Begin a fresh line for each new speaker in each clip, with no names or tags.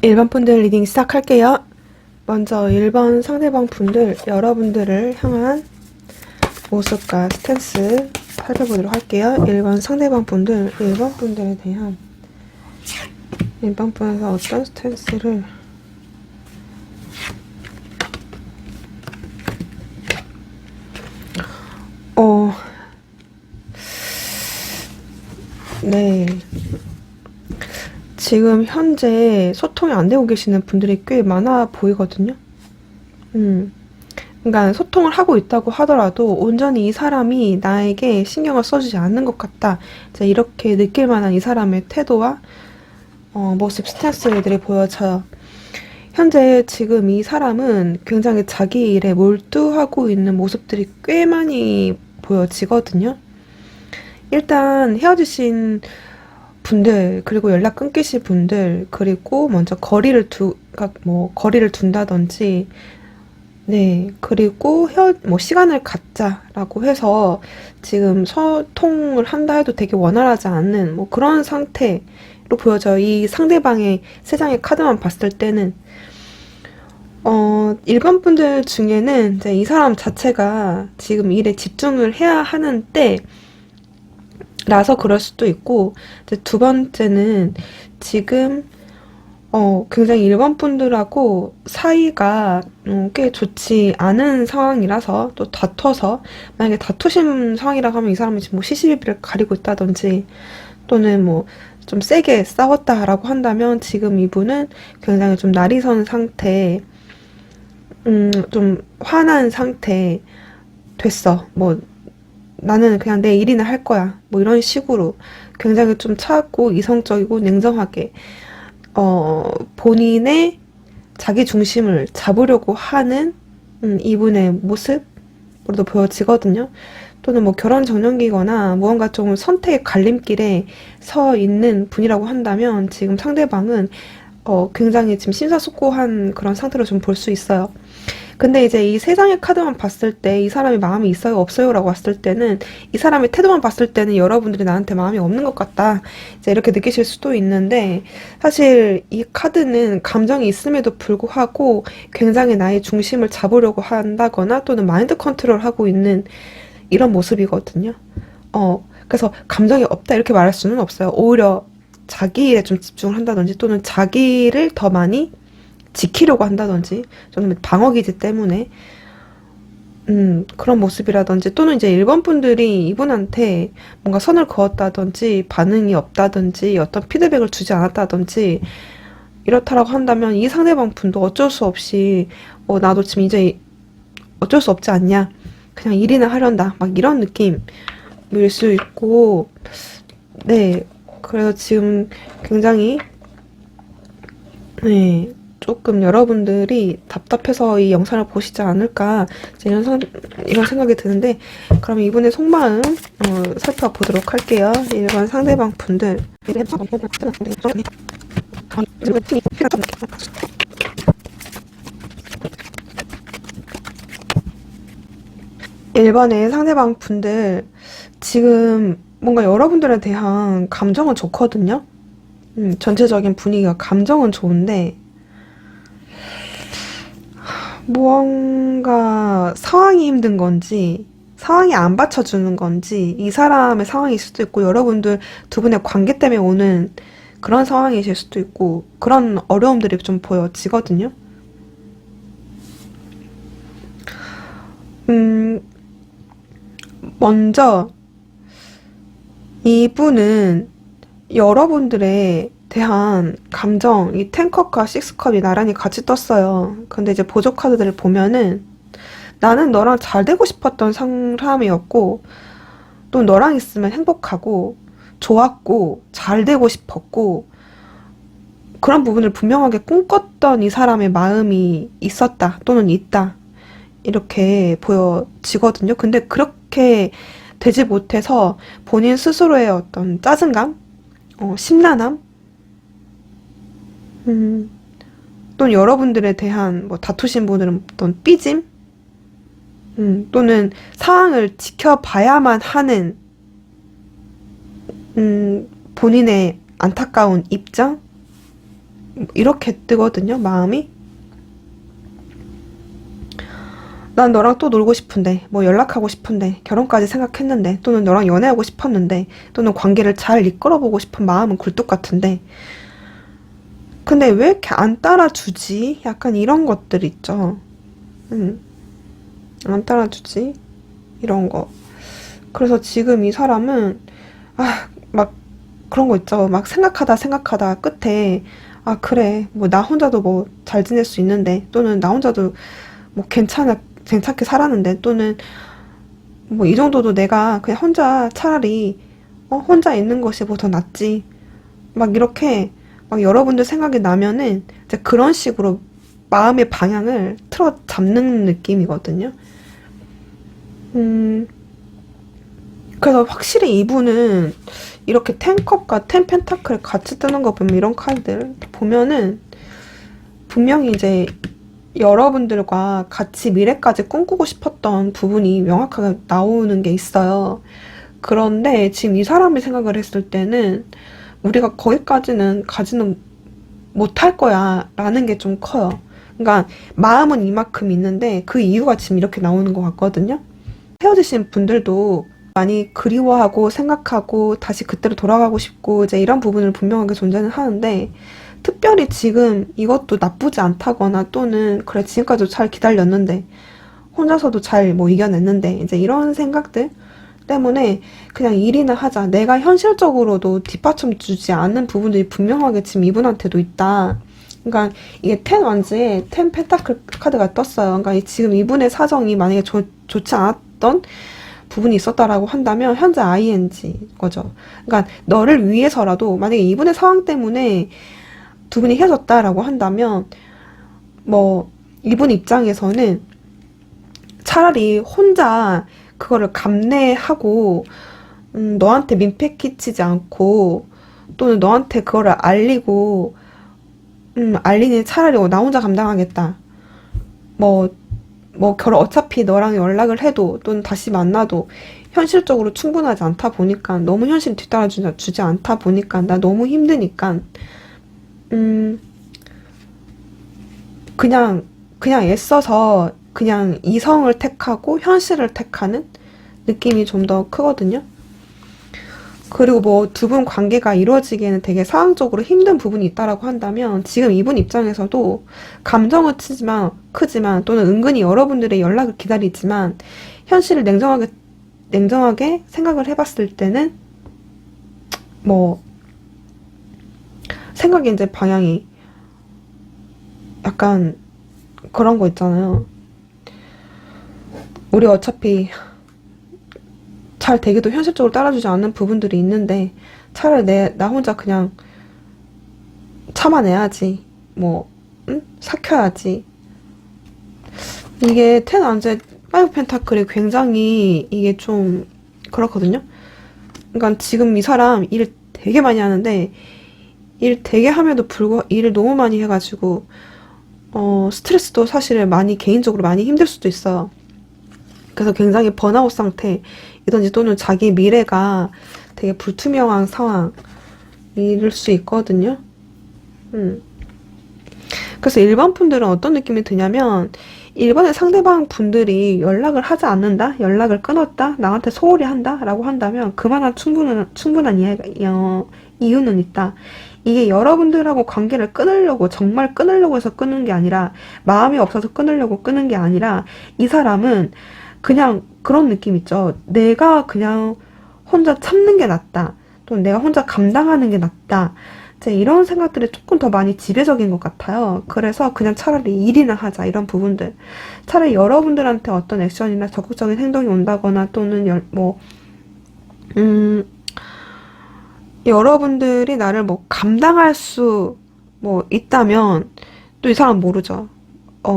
1번 분들 리딩 시작할게요. 먼저 1번 상대방 분들, 여러분들을 향한 모습과 스탠스 살펴보도록 할게요. 1번 상대방 분들, 1번 분들에 대한 1번 분에서 어떤 스탠스를 네. 지금 현재 소통이 안 되고 계시는 분들이 꽤 많아 보이거든요. 그러니까 소통을 하고 있다고 하더라도 온전히 이 사람이 나에게 신경을 써주지 않는 것 같다. 이제 이렇게 느낄 만한 이 사람의 태도와 모습, 스탠스들이 보여져요. 현재 지금 이 사람은 굉장히 자기 일에 몰두하고 있는 모습들이 꽤 많이 보여지거든요. 일단 헤어지신 분들, 그리고 연락 끊기신 분들, 그리고 먼저 그러니까 뭐 거리를 둔다든지, 네, 그리고 시간을 갖자라고 해서 지금 소통을 한다 해도 되게 원활하지 않는 뭐 그런 상태로 보여져요. 이 상대방의 세 장의 카드만 봤을 때는 일반 분들 중에는 이제 이 사람 자체가 지금 일에 집중을 해야 하는 때라서 그럴 수도 있고, 이제 두 번째는 지금 굉장히 일반 분들하고 사이가 꽤 좋지 않은 상황이라서, 또 다퉈서 만약에 다투신 상황이라고 하면 이 사람이 지금 뭐 시시비비를 가리고 있다든지, 또는 뭐 좀 세게 싸웠다라고 한다면 지금 이분은 굉장히 좀 날이 선 상태, 좀 화난 상태 됐어. 뭐 나는 그냥 내 일이나 할 거야. 뭐 이런 식으로 굉장히 좀 차갑고 이성적이고 냉정하게 본인의 자기 중심을 잡으려고 하는 이분의 모습으로도 보여지거든요. 또는 뭐 결혼 정년기거나 무언가 좀 선택의 갈림길에 서 있는 분이라고 한다면 지금 상대방은 굉장히 지금 심사숙고한 그런 상태로 좀 볼 수 있어요. 근데 이제 이 세 장의 카드만 봤을 때 이 사람이 마음이 있어요, 없어요? 라고 봤을 때는 이 사람의 태도만 봤을 때는 여러분들이 나한테 마음이 없는 것 같다. 이제 이렇게 느끼실 수도 있는데 사실 이 카드는 감정이 있음에도 불구하고 굉장히 나의 중심을 잡으려고 한다거나 또는 마인드 컨트롤하고 있는 이런 모습이거든요. 그래서 감정이 없다 이렇게 말할 수는 없어요. 오히려 자기 일에 좀 집중을 한다든지 또는 자기를 더 많이 지키려고 한다든지 저는 방어기제 때문에 그런 모습이라든지 또는 이제 일본 분들이 이분한테 뭔가 선을 그었다든지 반응이 없다든지 어떤 피드백을 주지 않았다든지 이렇다라고 한다면 이 상대방 분도 어쩔 수 없이 나도 지금 이제 어쩔 수 없지 않냐 그냥 일이나 하련다 막 이런 느낌일 수 있고 네 그래서 지금 굉장히 네 조금 여러분들이 답답해서 이 영상을 보시지 않을까 이런 생각이 드는데 그럼 이분의 속마음 살펴보도록 할게요. 일반 상대방 분들 1번의 상대방 분들 지금 뭔가 여러분들에 대한 감정은 좋거든요. 전체적인 분위기가 감정은 좋은데 무언가 상황이 힘든 건지 상황이 안 받쳐주는 건지 이 사람의 상황일 수도 있고 여러분들 두 분의 관계 때문에 오는 그런 상황이실 수도 있고 그런 어려움들이 좀 보여지거든요. 먼저 이분은 여러분들의 대한 감정, 이 10컵과 6컵이 나란히 같이 떴어요. 근데 이제 보조 카드들을 보면은 나는 너랑 잘 되고 싶었던 사람이었고 또 너랑 있으면 행복하고 좋았고 잘 되고 싶었고 그런 부분을 분명하게 꿈꿨던 이 사람의 마음이 있었다 또는 있다 이렇게 보여지거든요. 근데 그렇게 되지 못해서 본인 스스로의 어떤 짜증감, 심란함, 또는 여러분들에 대한 뭐 다투신 분들은 어떤 삐짐, 또는 상황을 지켜봐야만 하는 본인의 안타까운 입장, 이렇게 뜨거든요, 마음이. 난 너랑 또 놀고 싶은데, 뭐 연락하고 싶은데, 결혼까지 생각했는데, 또는 너랑 연애하고 싶었는데, 또는 관계를 잘 이끌어보고 싶은 마음은 굴뚝 같은데, 근데 왜 이렇게 안 따라주지? 약간 이런 것들 있죠. 음, 안 따라주지? 이런 거. 그래서 지금 이 사람은, 막 그런 거 있죠. 막 생각하다 끝에, 그래. 뭐 나 혼자도 뭐 잘 지낼 수 있는데, 또는 나 혼자도 뭐 괜찮게 살았는데, 또는 뭐 이 정도도 내가 그냥 혼자 차라리 혼자 있는 것이 뭐 더 낫지. 막 이렇게 막 여러분들 생각이 나면은 이제 그런 식으로 마음의 방향을 틀어 잡는 느낌이거든요. 음, 그래서 확실히 이분은 이렇게 텐컵과 텐펜타클 같이 뜨는 거 보면 이런 카드들 보면은 분명히 이제 여러분들과 같이 미래까지 꿈꾸고 싶었던 부분이 명확하게 나오는 게 있어요. 그런데 지금 이 사람이 생각을 했을 때는 우리가 거기까지는 가지는 못할 거야 라는 게 좀 커요. 그러니까 마음은 이만큼 있는데 그 이유가 지금 이렇게 나오는 것 같거든요. 헤어지신 분들도 많이 그리워하고 생각하고 다시 그때로 돌아가고 싶고 이제 이런 부분을 분명하게 존재는 하는데 특별히 지금 이것도 나쁘지 않다거나 또는 그래 지금까지도 잘 기다렸는데 혼자서도 잘 뭐 이겨냈는데 이제 이런 생각들 때문에 그냥 일이나 하자. 내가 현실적으로도 뒷받침 주지 않는 부분들이 분명하게 지금 이분한테도 있다. 그러니까 이게 텐 완즈에 텐 펜타클 카드가 떴어요. 그러니까 지금 이분의 사정이 만약에 좋지 않았던 부분이 있었다라고 한다면 현재 ing 거죠. 그러니까 너를 위해서라도 만약에 이분의 상황 때문에 두 분이 헤어졌다라고 한다면 뭐 이분 입장에서는 차라리 혼자 그거를 감내하고 너한테 민폐 끼치지 않고 또는 너한테 그거를 알리고 알리니 차라리 나 혼자 감당하겠다. 뭐 결혼 어차피 너랑 연락을 해도 또는 다시 만나도 현실적으로 충분하지 않다 보니까 너무 현실 뒤따라주지 않다 보니까 나 너무 힘드니까 음 그냥 애써서 그냥 이성을 택하고 현실을 택하는 느낌이 좀 더 크거든요. 그리고 뭐 두 분 관계가 이루어지기에는 되게 상황적으로 힘든 부분이 있다라고 한다면 지금 이분 입장에서도 감정은 크지만 또는 은근히 여러분들의 연락을 기다리지만 현실을 냉정하게 생각을 해봤을 때는 뭐 생각의 이제 방향이 약간 그런 거 있잖아요. 우리 어차피 잘 되기도 현실적으로 따라주지 않는 부분들이 있는데 차라리 나 혼자 그냥 참아내야지. 뭐 삭혀야지. 이게 텐 안제 파이브 펜타클이 굉장히 이게 좀 그렇거든요. 그러니까 지금 이 사람 일 되게 많이 하는데 일 되게 함에도 불구하고 일을 너무 많이 해가지고 스트레스도 사실 많이 개인적으로 많이 힘들 수도 있어요. 그래서 굉장히 번아웃 상태이든지 또는 자기 미래가 되게 불투명한 상황일 수 있거든요. 그래서 일반 분들은 어떤 느낌이 드냐면 일반의 상대방 분들이 연락을 하지 않는다, 연락을 끊었다, 나한테 소홀히 한다 라고 한다면 그만한 충분한 이유는 있다. 이게 여러분들하고 관계를 끊으려고 정말 끊으려고 해서 끊는 게 아니라 마음이 없어서 끊으려고 끊는 게 아니라 이 사람은 그냥 그런 느낌 있죠. 내가 그냥 혼자 참는 게 낫다. 또는 내가 혼자 감당하는 게 낫다. 이제 이런 생각들이 조금 더 많이 지배적인 것 같아요. 그래서 그냥 차라리 일이나 하자. 이런 부분들. 차라리 여러분들한테 어떤 액션이나 적극적인 행동이 온다거나 또는 여러분들이 나를 뭐 감당할 수 뭐 있다면 또 이 사람 모르죠.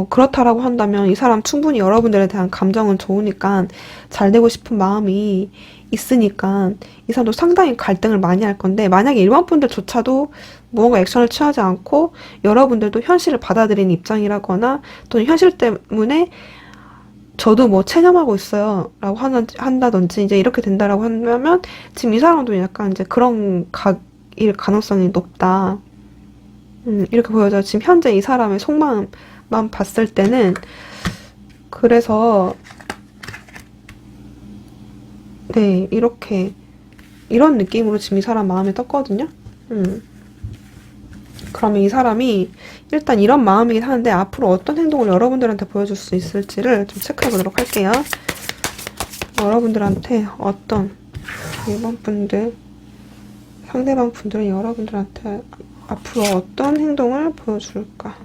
그렇다라고 한다면 이 사람 충분히 여러분들에 대한 감정은 좋으니까 잘 되고 싶은 마음이 있으니까 이 사람도 상당히 갈등을 많이 할 건데 만약에 일반 분들조차도 무언가 액션을 취하지 않고 여러분들도 현실을 받아들이는 입장이라거나 또는 현실 때문에 저도 뭐 체념하고 있어요 라고 한다든지 이제 이렇게 된다라고 하면 지금 이 사람도 약간 이제 그런 각일 가능성이 높다. 이렇게 보여져요. 지금 현재 이 사람의 속마음만 봤을 때는. 그래서 네, 이런 느낌으로 지금 이 사람 마음이 떴거든요. 그러면 이 사람이 일단 이런 마음이긴 하는데 앞으로 어떤 행동을 여러분들한테 보여줄 수 있을지를 좀 체크해 보도록 할게요. 여러분들한테 어떤, 이번 분들, 상대방 분들은 여러분들한테 앞으로 어떤 행동을 보여줄까?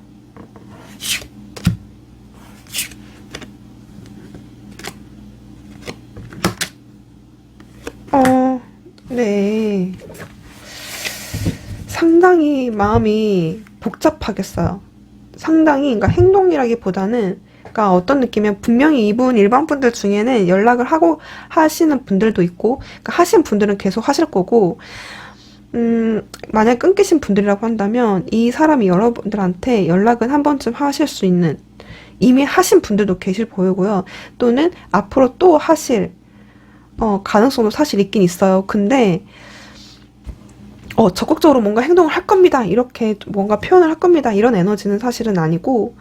네. 상당히 마음이 복잡하겠어요. 상당히, 그러니까 행동이라기보다는, 그러니까 어떤 느낌이면 분명히 이분 일반 분들 중에는 연락을 하고 하시는 분들도 있고, 그러니까 하신 분들은 계속 하실 거고, 만약 끊기신 분들이라고 한다면 이 사람이 여러분들한테 연락은 한 번쯤 하실 수 있는, 이미 하신 분들도 계실 보이고요. 또는 앞으로 또 하실 가능성도 사실 있긴 있어요. 근데 적극적으로 뭔가 행동을 할 겁니다. 이렇게 뭔가 표현을 할 겁니다. 이런 에너지는 사실은 아니고,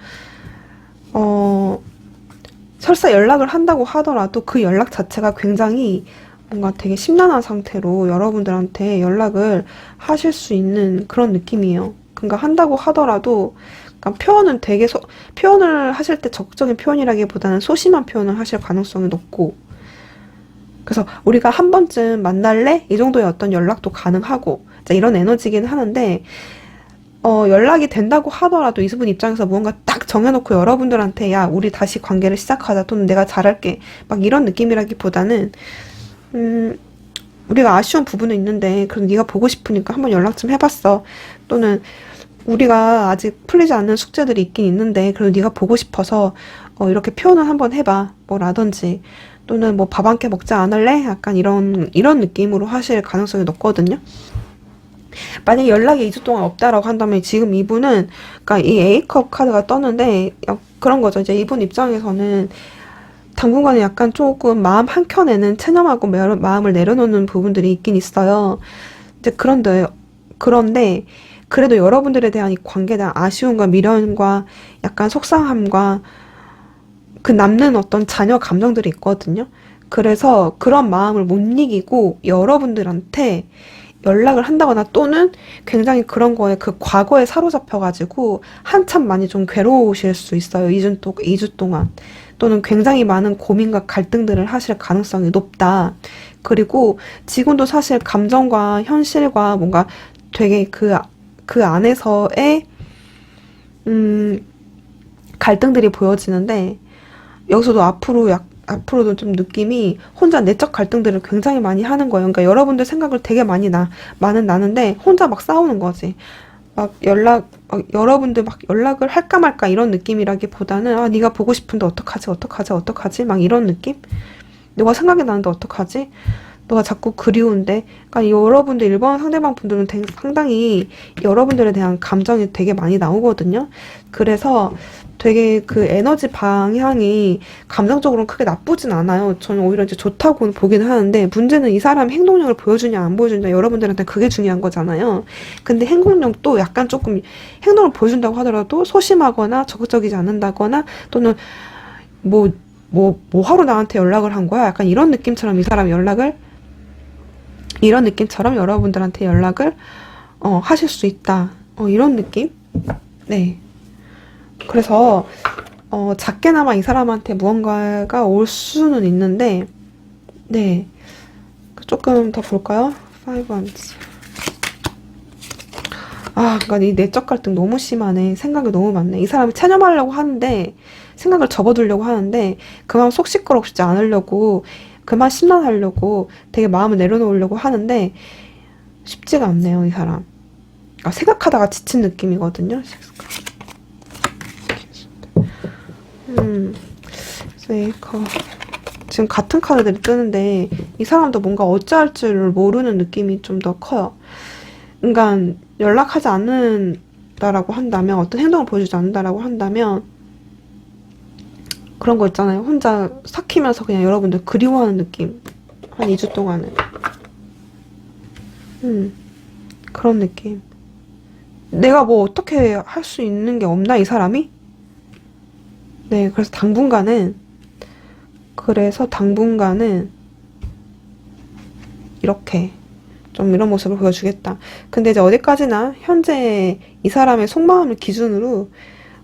설사 연락을 한다고 하더라도 그 연락 자체가 굉장히 뭔가 되게 심란한 상태로 여러분들한테 연락을 하실 수 있는 그런 느낌이에요. 그러니까 한다고 하더라도, 그러니까 표현을 하실 때 적극적인 표현이라기보다는 소심한 표현을 하실 가능성이 높고, 그래서 우리가 한 번쯤 만날래? 이 정도의 어떤 연락도 가능하고, 이런 에너지긴 하는데, 연락이 된다고 하더라도 이분 입장에서 무언가 딱 정해놓고 여러분들한테 야, 우리 다시 관계를 시작하자, 또는 내가 잘할게, 막 이런 느낌이라기보다는, 우리가 아쉬운 부분은 있는데, 그럼 네가 보고 싶으니까 한번 연락 좀 해봤어. 또는 우리가 아직 풀리지 않는 숙제들이 있긴 있는데, 그래도 네가 보고 싶어서 이렇게 표현을 한번 해봐. 뭐라든지. 또는 뭐 밥 한 끼 먹자, 안 할래? 약간 이런 느낌으로 하실 가능성이 높거든요. 만약에 연락이 2주 동안 없다라고 한다면 지금 이분은, 그러니까 이 A컵 카드가 떴는데 그런 거죠. 이제 이분 입장에서는 당분간은 약간 조금 마음 한켠에는 체념하고 마음을 내려놓는 부분들이 있긴 있어요. 이제 그런데 그래도 여러분들에 대한 이 관계에 대한 아쉬움과 미련과 약간 속상함과 그 남는 어떤 잔여 감정들이 있거든요. 그래서 그런 마음을 못 이기고 여러분들한테 연락을 한다거나, 또는 굉장히 그런 거에 그 과거에 사로잡혀가지고 한참 많이 좀 괴로우실 수 있어요. 2주 동안. 또는 굉장히 많은 고민과 갈등들을 하실 가능성이 높다. 그리고 지금도 사실 감정과 현실과 뭔가 되게 그 안에서의, 갈등들이 보여지는데, 여기서도 앞으로도 좀 느낌이 혼자 내적 갈등들을 굉장히 많이 하는 거예요. 그러니까 여러분들 생각을 되게 많은 나는데 혼자 막 싸우는 거지. 여러분들 막 연락을 할까 말까 이런 느낌이라기보다는, 아, 네가 보고 싶은데 어떡하지? 막 이런 느낌? 너가 생각이 나는데 어떡하지? 너가 자꾸 그리운데. 그러니까 여러분들 일본 상대방 분들은 상당히 여러분들에 대한 감정이 되게 많이 나오거든요. 그래서 되게 그 에너지 방향이 감정적으로는 크게 나쁘진 않아요. 저는 오히려 이제 좋다고 보긴 하는데, 문제는 이 사람이 행동력을 보여주냐 안 보여주냐, 여러분들한테 그게 중요한 거잖아요. 근데 행동력도 약간 조금, 행동을 보여준다고 하더라도 소심하거나 적극적이지 않는다거나, 또는 뭐 하러 나한테 연락을 한 거야? 약간 이런 느낌처럼 이런 느낌처럼 여러분들한테 연락을 하실 수 있다. 이런 느낌? 네. 그래서 작게나마 이 사람한테 무언가가 올 수는 있는데, 네. 조금 더 볼까요? 5 wands. 그러니까 이 내적 갈등 너무 심하네. 생각이 너무 많네. 이 사람이 체념하려고 하는데, 생각을 접어두려고 하는데, 그만 속 시끄럽지 않으려고, 그만 심란하려고 되게 마음을 내려놓으려고 하는데 쉽지가 않네요, 이 사람. 생각하다가 지친 느낌이거든요. 지금 같은 카드들이 뜨는데 이 사람도 뭔가 어찌할 줄을 모르는 느낌이 좀 더 커요. 그러니까 연락하지 않는다라고 한다면, 어떤 행동을 보여주지 않는다라고 한다면, 그런 거 있잖아요. 혼자 삭히면서 그냥 여러분들 그리워하는 느낌. 한 2주 동안은. 그런 느낌. 내가 뭐 어떻게 할 수 있는 게 없나, 이 사람이? 네, 그래서 당분간은 이렇게 좀 이런 모습을 보여주겠다. 근데 이제 어디까지나 현재 이 사람의 속마음을 기준으로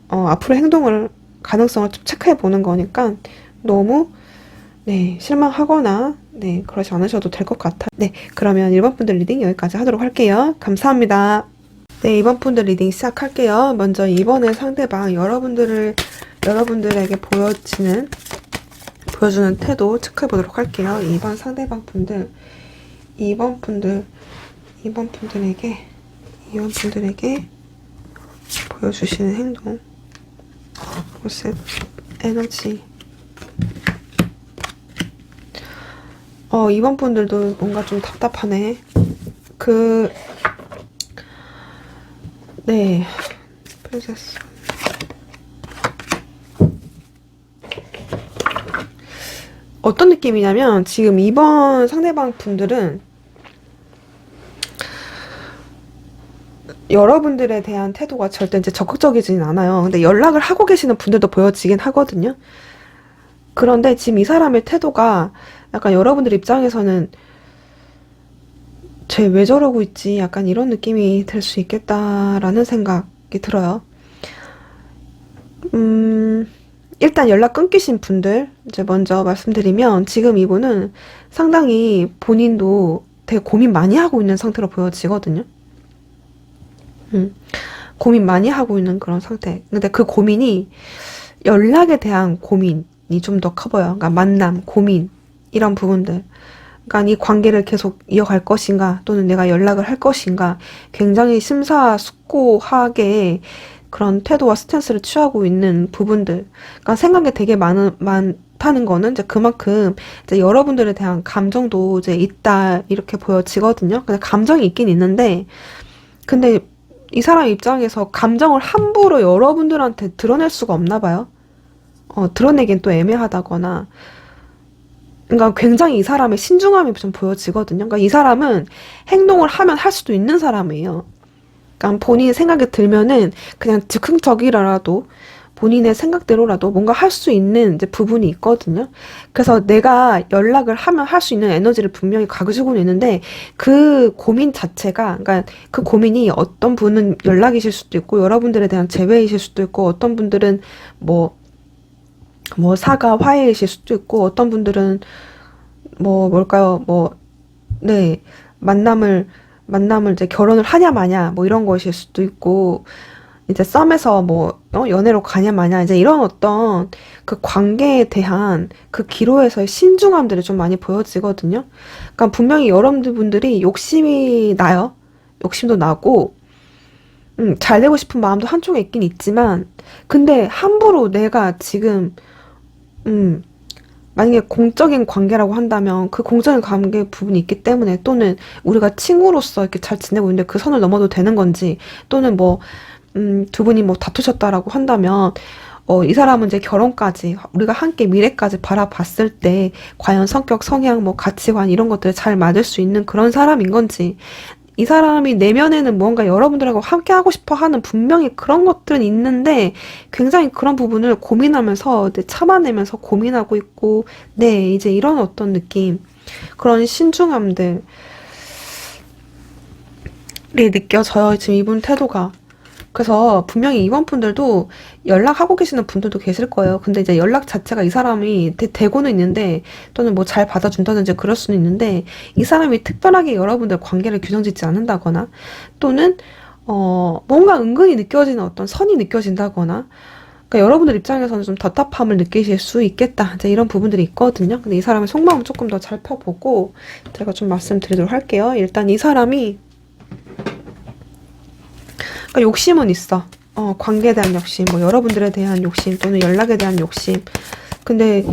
앞으로 행동을 가능성을 좀 체크해 보는 거니까 너무 네, 실망하거나 네, 그러지 않으셔도 될 것 같아요. 네, 그러면 1번 분들 리딩 여기까지 하도록 할게요. 감사합니다. 네, 2번 분들 리딩 시작할게요. 먼저 2번의 상대방 여러분들에게 보여주는 태도 체크해 보도록 할게요. 2번 상대방 분들 2번 분들에게 보여주시는 행동, 모습, 에너지. 2번 분들도 뭔가 좀 답답하네. 네, 프린세스. 어떤 느낌이냐면, 지금 2번 상대방 분들은 여러분들에 대한 태도가 절대 이제 적극적이진 않아요. 근데 연락을 하고 계시는 분들도 보여지긴 하거든요. 그런데 지금 이 사람의 태도가 약간 여러분들 입장에서는 쟤 왜 저러고 있지? 약간 이런 느낌이 들 수 있겠다라는 생각이 들어요. 일단 연락 끊기신 분들 이제 먼저 말씀드리면 지금 이분은 상당히 본인도 되게 고민 많이 하고 있는 상태로 보여지거든요. 고민 많이 하고 있는 그런 상태. 근데 그 고민이 연락에 대한 고민이 좀 더 커 보여요. 그러니까 만남, 고민 이런 부분들. 그러니까 이 관계를 계속 이어갈 것인가 또는 내가 연락을 할 것인가 굉장히 심사숙고하게 그런 태도와 스탠스를 취하고 있는 부분들. 그러니까 생각이 되게 많다는 거는 이제 그만큼 이제 여러분들에 대한 감정도 이제 있다 이렇게 보여지거든요. 근데 감정이 있긴 있는데 근데 이 사람 입장에서 감정을 함부로 여러분들한테 드러낼 수가 없나 봐요. 드러내긴 또 애매하다거나. 그러니까 굉장히 이 사람의 신중함이 좀 보여지거든요. 그러니까 이 사람은 행동을 하면 할 수도 있는 사람이에요. 그러니까 본인 생각이 들면은 그냥 즉흥적이라도 본인의 생각대로라도 뭔가 할 수 있는 이제 부분이 있거든요. 그래서 내가 연락을 하면 할 수 있는 에너지를 분명히 가지고는 있는데 그 고민 자체가 그러니까 그 고민이 어떤 분은 연락이실 수도 있고 여러분들에 대한 재회이실 수도 있고 어떤 분들은 뭐 사과 화해이실 수도 있고 어떤 분들은 뭘까요? 네, 만남을 이제 결혼을 하냐 마냐 뭐 이런 것일 수도 있고 이제 썸에서 연애로 가냐 마냐 이제 이런 어떤 그 관계에 대한 그 기로에서의 신중함들이 좀 많이 보여지거든요. 그러니까 분명히 여러분들이 욕심이 나요. 욕심도 나고 잘 되고 싶은 마음도 한쪽에 있긴 있지만 근데 함부로 내가 지금 만약에 공적인 관계라고 한다면 그 공적인 관계 부분이 있기 때문에 또는 우리가 친구로서 이렇게 잘 지내고 있는데 그 선을 넘어도 되는 건지 또는 두 분이 다투셨다라고 한다면 이 사람은 이제 결혼까지 우리가 함께 미래까지 바라봤을 때 과연 성격, 성향, 가치관 이런 것들을 잘 맞을 수 있는 그런 사람인 건지 이 사람이 내면에는 뭔가 여러분들하고 함께 하고 싶어 하는 분명히 그런 것들은 있는데 굉장히 그런 부분을 고민하면서 참아내면서 고민하고 있고 네 이제 이런 어떤 느낌 그런 신중함들이 느껴져요. 지금 이분 태도가. 그래서 분명히 이번 분들도 연락하고 계시는 분들도 계실 거예요. 근데 이제 연락 자체가 이 사람이 되고는 있는데 또는 잘 받아준다든지 그럴 수는 있는데 이 사람이 특별하게 여러분들 관계를 규정짓지 않는다거나 또는 뭔가 은근히 느껴지는 어떤 선이 느껴진다거나 그러니까 여러분들 입장에서는 좀 답답함을 느끼실 수 있겠다. 이제 이런 부분들이 있거든요. 근데 이 사람의 속마음 조금 더 잘 펴보고 제가 좀 말씀드리도록 할게요. 일단 이 사람이 그러니까 욕심은 있어. 관계에 대한 욕심, 여러분들에 대한 욕심, 또는 연락에 대한 욕심. 근데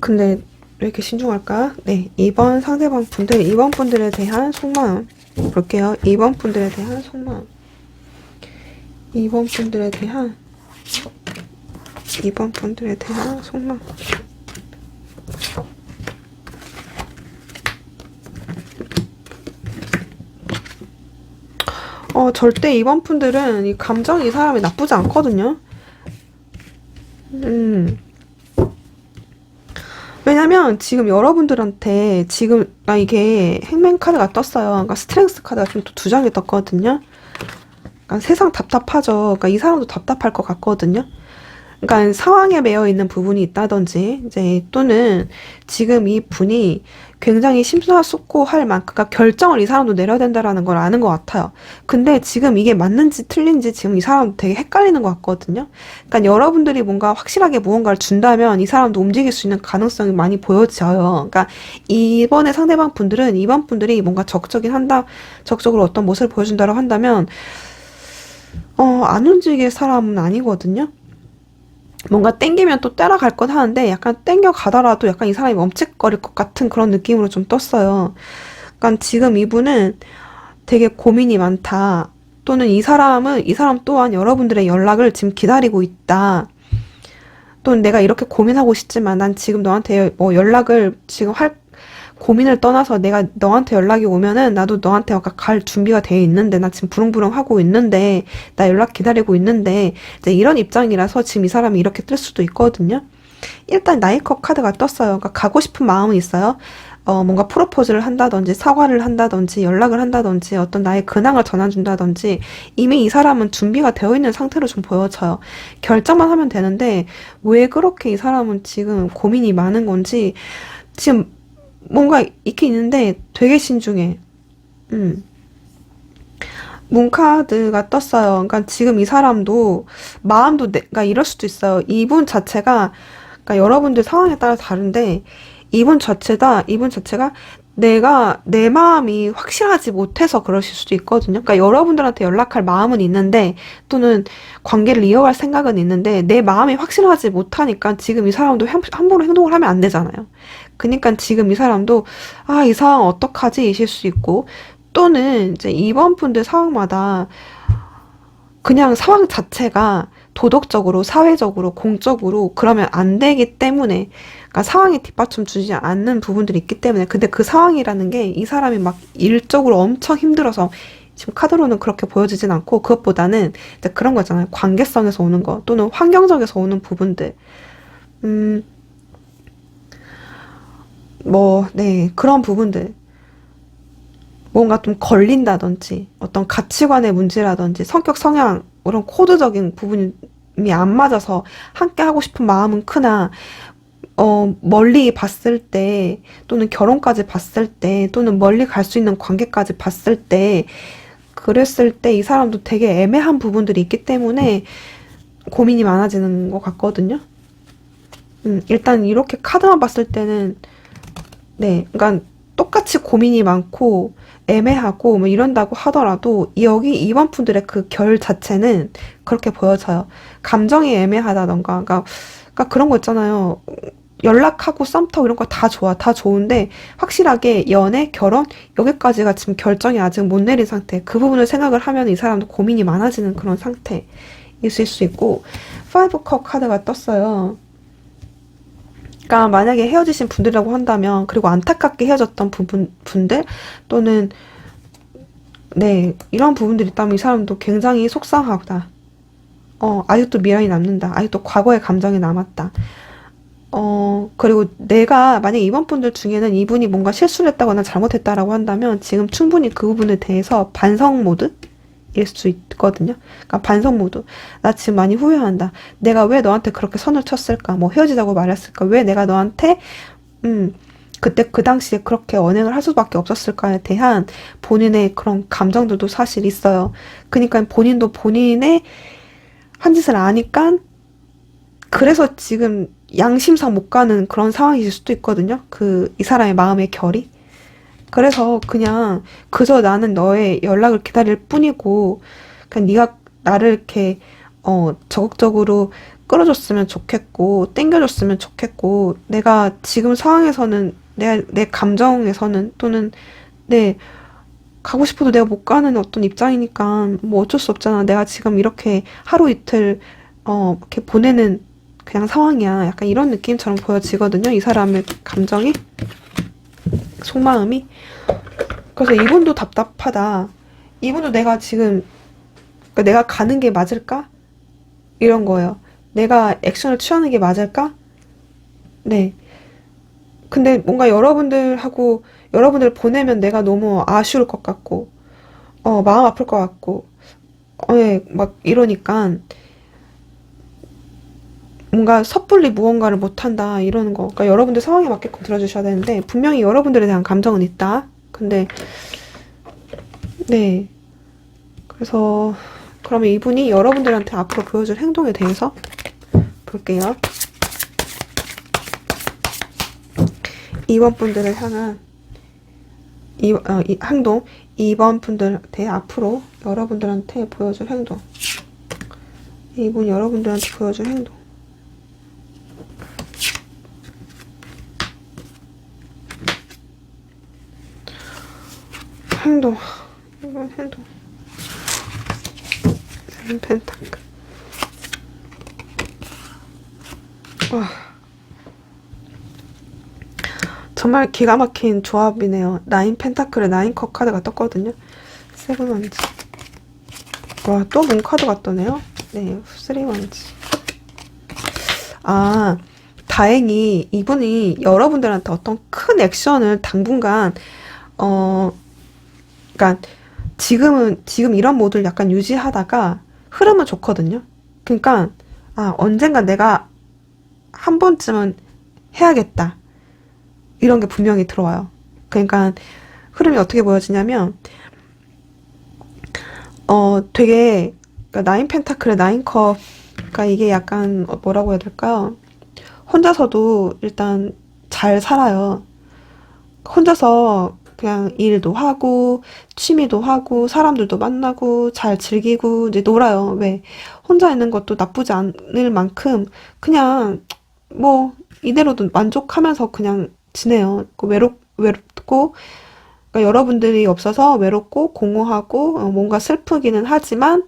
왜 이렇게 신중할까? 네, 2번 상대방 분들, 2번 분들에 대한 속마음 볼게요. 2번 분들에 대한 속마음. 2번 분들에 대한 속마음. 절대 이번 분들은 이 감정이 이 사람이 나쁘지 않거든요. 음. 왜냐면 지금 여러분들한테 지금 이게 행맨 카드가 떴어요. 그러니까 스트렝스 카드가 좀 두 장이 떴거든요. 그러니까 세상 답답하죠. 그러니까 이 사람도 답답할 것 같거든요. 그러니까 상황에 매여 있는 부분이 있다든지 이제 또는 지금 이 분이 굉장히 심사숙고할 만큼 그러니까 결정을 이 사람도 내려야 된다라는 걸 아는 것 같아요. 근데 지금 이게 맞는지 틀린지 지금 이 사람도 되게 헷갈리는 것 같거든요. 그러니까 여러분들이 뭔가 확실하게 무언가를 준다면 이 사람도 움직일 수 있는 가능성이 많이 보여져요. 그러니까 이번에 상대방 분들은 이번 분들이 뭔가 적극적으로 어떤 모습을 보여준다고 한다면 안 움직일 사람은 아니거든요. 뭔가 땡기면 또 따라갈 것 하는데 약간 땡겨 가더라도 약간 이 사람이 멈칫거릴 것 같은 그런 느낌으로 좀 떴어요. 그러니까 지금 이분은 되게 고민이 많다. 또는 이 사람 또한 여러분들의 연락을 지금 기다리고 있다. 또는 내가 이렇게 고민하고 싶지만 난 지금 너한테 뭐 연락을 지금 할 고민을 떠나서 내가 너한테 연락이 오면은 나도 너한테 아까 갈 준비가 돼 있는데 나 지금 부릉부릉 하고 있는데 나 연락 기다리고 있는데 이제 이런 입장이라서 지금 이 사람이 이렇게 뜰 수도 있거든요. 일단 나이컵 카드가 떴어요. 그러니까 가고 싶은 마음은 있어요. 뭔가 프로포즈를 한다든지 사과를 한다든지 연락을 한다든지 어떤 나의 근황을 전해준다든지 이미 이 사람은 준비가 되어 있는 상태로 좀 보여져요. 결정만 하면 되는데 왜 그렇게 이 사람은 지금 고민이 많은 건지 지금 뭔가 있긴 있는데 되게 신중해. 음. 문카드가 떴어요. 그러니까 지금 이 사람도 마음도 그러니까 이럴 수도 있어요. 이분 자체가 그러니까 여러분들 상황에 따라 다른데 이분 자체가 내가 내 마음이 확실하지 못해서 그러실 수도 있거든요. 그러니까 여러분들한테 연락할 마음은 있는데 또는 관계를 이어갈 생각은 있는데 내 마음이 확실하지 못하니까 지금 이 사람도 함부로 행동을 하면 안 되잖아요. 그러니까 지금 이 사람도 이 상황 어떡하지 이실 수 있고 또는 이제 이번 분들 상황마다 그냥 상황 자체가 도덕적으로, 사회적으로, 공적으로 그러면 안 되기 때문에 그러니까 상황에 뒷받침 주지 않는 부분들이 있기 때문에 근데 그 상황이라는 게 이 사람이 막 일적으로 엄청 힘들어서 지금 카드로는 그렇게 보여지진 않고 그것보다는 이제 그런 거잖아요. 관계성에서 오는 거 또는 환경적에서 오는 부분들. 음, 네, 그런 부분들. 뭔가 좀 걸린다든지 어떤 가치관의 문제라든지 성격 성향 이런 코드적인 부분이 안 맞아서 함께 하고 싶은 마음은 크나 멀리 봤을 때 또는 결혼까지 봤을 때 또는 멀리 갈 수 있는 관계까지 봤을 때 그랬을 때 이 사람도 되게 애매한 부분들이 있기 때문에 고민이 많아지는 것 같거든요. 일단 이렇게 카드만 봤을 때는 네, 그러니까 똑같이 고민이 많고 애매하고 뭐 이런다고 하더라도 여기 이번 분들의 그 결 자체는 그렇게 보여져요. 감정이 애매하다던가, 그러니까 그런 거 있잖아요. 연락하고 썸 타고 이런 거 다 좋아, 다 좋은데 확실하게 연애, 결혼 여기까지가 지금 결정이 아직 못 내린 상태. 그 부분을 생각을 하면 이 사람도 고민이 많아지는 그런 상태 있을 수 있고, 파이브 컵 카드가 떴어요. 그러니까 만약에 헤어지신 분들이라고 한다면 그리고 안타깝게 헤어졌던 분들 또는 네 이런 부분들이 있다면 이 사람도 굉장히 속상하다. 아직도 미련이 남는다. 아직도 과거의 감정이 남았다. 그리고 내가 만약에 이번 분들 중에는 이분이 뭔가 실수를 했다거나 잘못했다라고 한다면 지금 충분히 그 부분에 대해서 반성 모드 일 수 있거든요. 그러니까 반성 모드. 나 지금 많이 후회한다. 내가 왜 너한테 그렇게 선을 쳤을까? 뭐 헤어지자고 말했을까? 왜 내가 너한테 그때 그 당시에 그렇게 언행을 할 수밖에 없었을까에 대한 본인의 그런 감정들도 사실 있어요. 그러니까 본인도 본인의 한 짓을 아니까 그래서 지금 양심상 못 가는 그런 상황이실 수도 있거든요. 이 사람의 마음의 결이. 그래서 그냥 그저 나는 너의 연락을 기다릴 뿐이고 그냥 네가 나를 이렇게 적극적으로 끌어줬으면 좋겠고 땡겨줬으면 좋겠고 내가 지금 상황에서는 내 감정에서는 또는 내 가고 싶어도 내가 못 가는 어떤 입장이니까 뭐 어쩔 수 없잖아. 내가 지금 이렇게 하루 이틀 이렇게 보내는 그냥 상황이야. 약간 이런 느낌처럼 보여지거든요. 이 사람의 감정이 속마음이. 그래서 이분도 답답하다. 이분도 내가 지금, 그러니까 내가 가는 게 맞을까? 이런 거예요. 내가 액션을 취하는 게 맞을까? 네. 근데 뭔가 여러분들하고, 여러분들 보내면 내가 너무 아쉬울 것 같고, 마음 아플 것 같고, 예, 막 이러니까, 뭔가 섣불리 무언가를 못한다, 이러는 거. 그러니까 여러분들 상황에 맞게끔 들어주셔야 되는데, 분명히 여러분들에 대한 감정은 있다. 근데, 네. 그래서, 그러면 이분이 여러분들한테 앞으로 보여줄 행동에 대해서 볼게요. 2번 분들을 향한 이 행동, 2번 분들한테 앞으로 여러분들한테 보여줄 행동. 이분 여러분들한테 보여줄 행동. 행동. 이번 행동. 펜타클. 와. 정말 기가 막힌 조합이네요. 나인 펜타클에 나인 컵 카드가 떴거든요. 세븐 원지. 와, 또 문 카드가 떠네요. 네, 쓰리 원지. 아, 다행히 이분이 여러분들한테 어떤 큰 액션을 당분간, 어, 그러니까 지금 이런 모드를 약간 유지하다가 흐름은 좋거든요. 그러니까, 아, 언젠가 내가 한 번쯤은 해야겠다. 이런 게 분명히 들어와요. 그러니까 흐름이 어떻게 보여지냐면, 되게, 그러니까 나인 펜타클의 나인 컵, 그러니까 이게 약간 뭐라고 해야 될까요? 혼자서도 일단 잘 살아요. 혼자서 그냥 일도 하고, 취미도 하고, 사람들도 만나고, 잘 즐기고, 이제 놀아요. 왜? 혼자 있는 것도 나쁘지 않을 만큼, 그냥, 뭐, 이대로도 만족하면서 그냥 지내요. 외롭고, 그러니까 여러분들이 없어서 외롭고, 공허하고, 뭔가 슬프기는 하지만,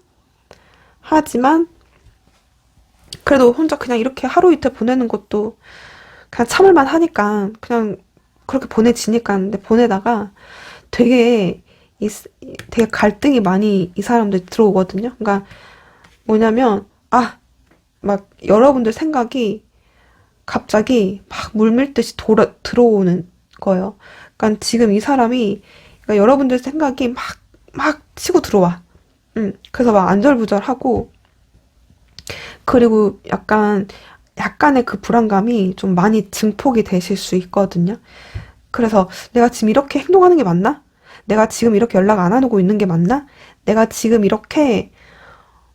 그래도 혼자 그냥 이렇게 하루 이틀 보내는 것도 그냥 참을만 하니까, 그냥 그렇게 보내지니까. 근데 보내다가 되게 되게 갈등이 많이 이 사람들 들어오거든요. 그러니까 뭐냐면, 막 여러분들 생각이 갑자기 막 물밀듯이 들어오는 거예요. 그러니까 지금 이 사람이, 그러니까 여러분들 생각이 막 치고 들어와. 그래서 막 안절부절하고, 그리고 약간의 그 불안감이 좀 많이 증폭이 되실 수 있거든요. 그래서 내가 지금 이렇게 행동하는 게 맞나? 내가 지금 이렇게 연락 안 하고 있는 게 맞나? 내가 지금 이렇게,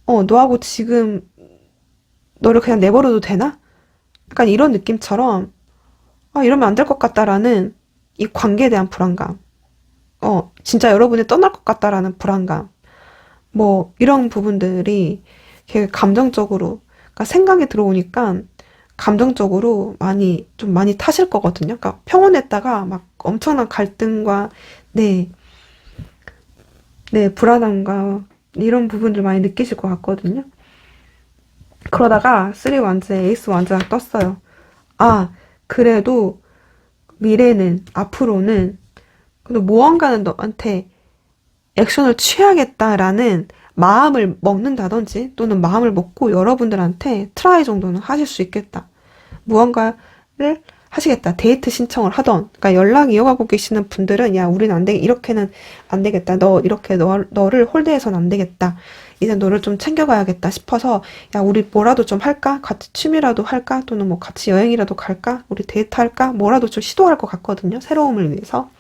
너하고 지금 너를 그냥 내버려도 되나? 약간 이런 느낌처럼, 이러면 안 될 것 같다라는 이 관계에 대한 불안감. 진짜 여러분이 떠날 것 같다라는 불안감. 뭐, 이런 부분들이 되게 감정적으로, 그러니까 생각이 들어오니까 감정적으로 좀 많이 타실 거거든요. 그러니까 평온했다가 막 엄청난 갈등과, 네, 네, 불안함과 이런 부분들 많이 느끼실 것 같거든요. 그러다가 쓰리 완즈에 에이스 완즈가 떴어요. 아, 그래도 미래는, 앞으로는, 그래도 무언가는 너한테 액션을 취하겠다라는 마음을 먹는다든지, 또는 마음을 먹고 여러분들한테 트라이 정도는 하실 수 있겠다. 무언가를 하시겠다. 데이트 신청을 하던, 그러니까 연락 이어가고 계시는 분들은, 야, 우린 안 돼, 이렇게는 안 되겠다. 너를 홀대해서는 안 되겠다. 이제 너를 좀 챙겨가야겠다 싶어서, 야, 우리 뭐라도 좀 할까? 같이 취미라도 할까? 또는 뭐 같이 여행이라도 갈까? 우리 데이트 할까? 뭐라도 좀 시도할 것 같거든요. 새로움을 위해서.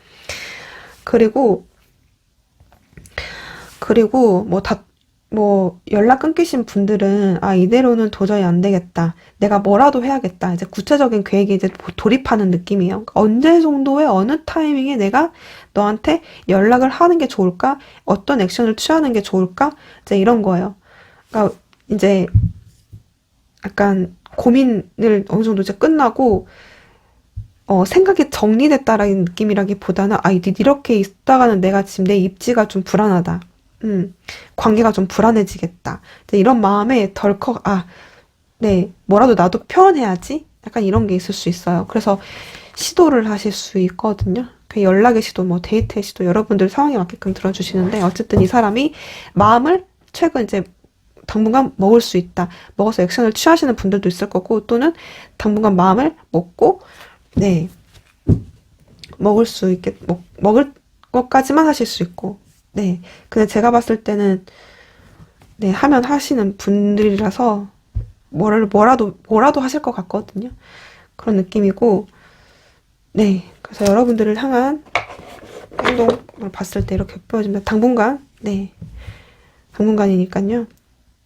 그리고, 뭐, 연락 끊기신 분들은, 이대로는 도저히 안 되겠다. 내가 뭐라도 해야겠다. 이제 구체적인 계획에 이제 돌입하는 느낌이에요. 그러니까 언제 정도의 어느 타이밍에 내가 너한테 연락을 하는 게 좋을까? 어떤 액션을 취하는 게 좋을까? 이제 이런 거예요. 그러니까 이제 약간 고민을 어느 정도 이제 끝나고, 생각이 정리됐다라는 느낌이라기보다는, 이렇게 있다가는 내가 지금 내 입지가 좀 불안하다. 관계가 좀 불안해지겠다. 이제 이런 마음에 덜컥, 네, 뭐라도 나도 표현해야지? 약간 이런 게 있을 수 있어요. 그래서 시도를 하실 수 있거든요. 그 연락의 시도, 뭐 데이트의 시도 여러분들 상황에 맞게끔 들어주시는데 어쨌든 이 사람이 마음을 최근 이제 당분간 먹을 수 있다. 먹어서 액션을 취하시는 분들도 있을 거고 또는 당분간 마음을 먹고 네 먹을 수 있게 먹을 것까지만 하실 수 있고 네 근데 제가 봤을 때는 네 하면 하시는 분들이라서 뭐라도 하실 것 같거든요. 그런 느낌이고 네 그래서 여러분들을 향한 행동을 봤을 때 이렇게 보여집니다. 당분간 네 당분간이니까요.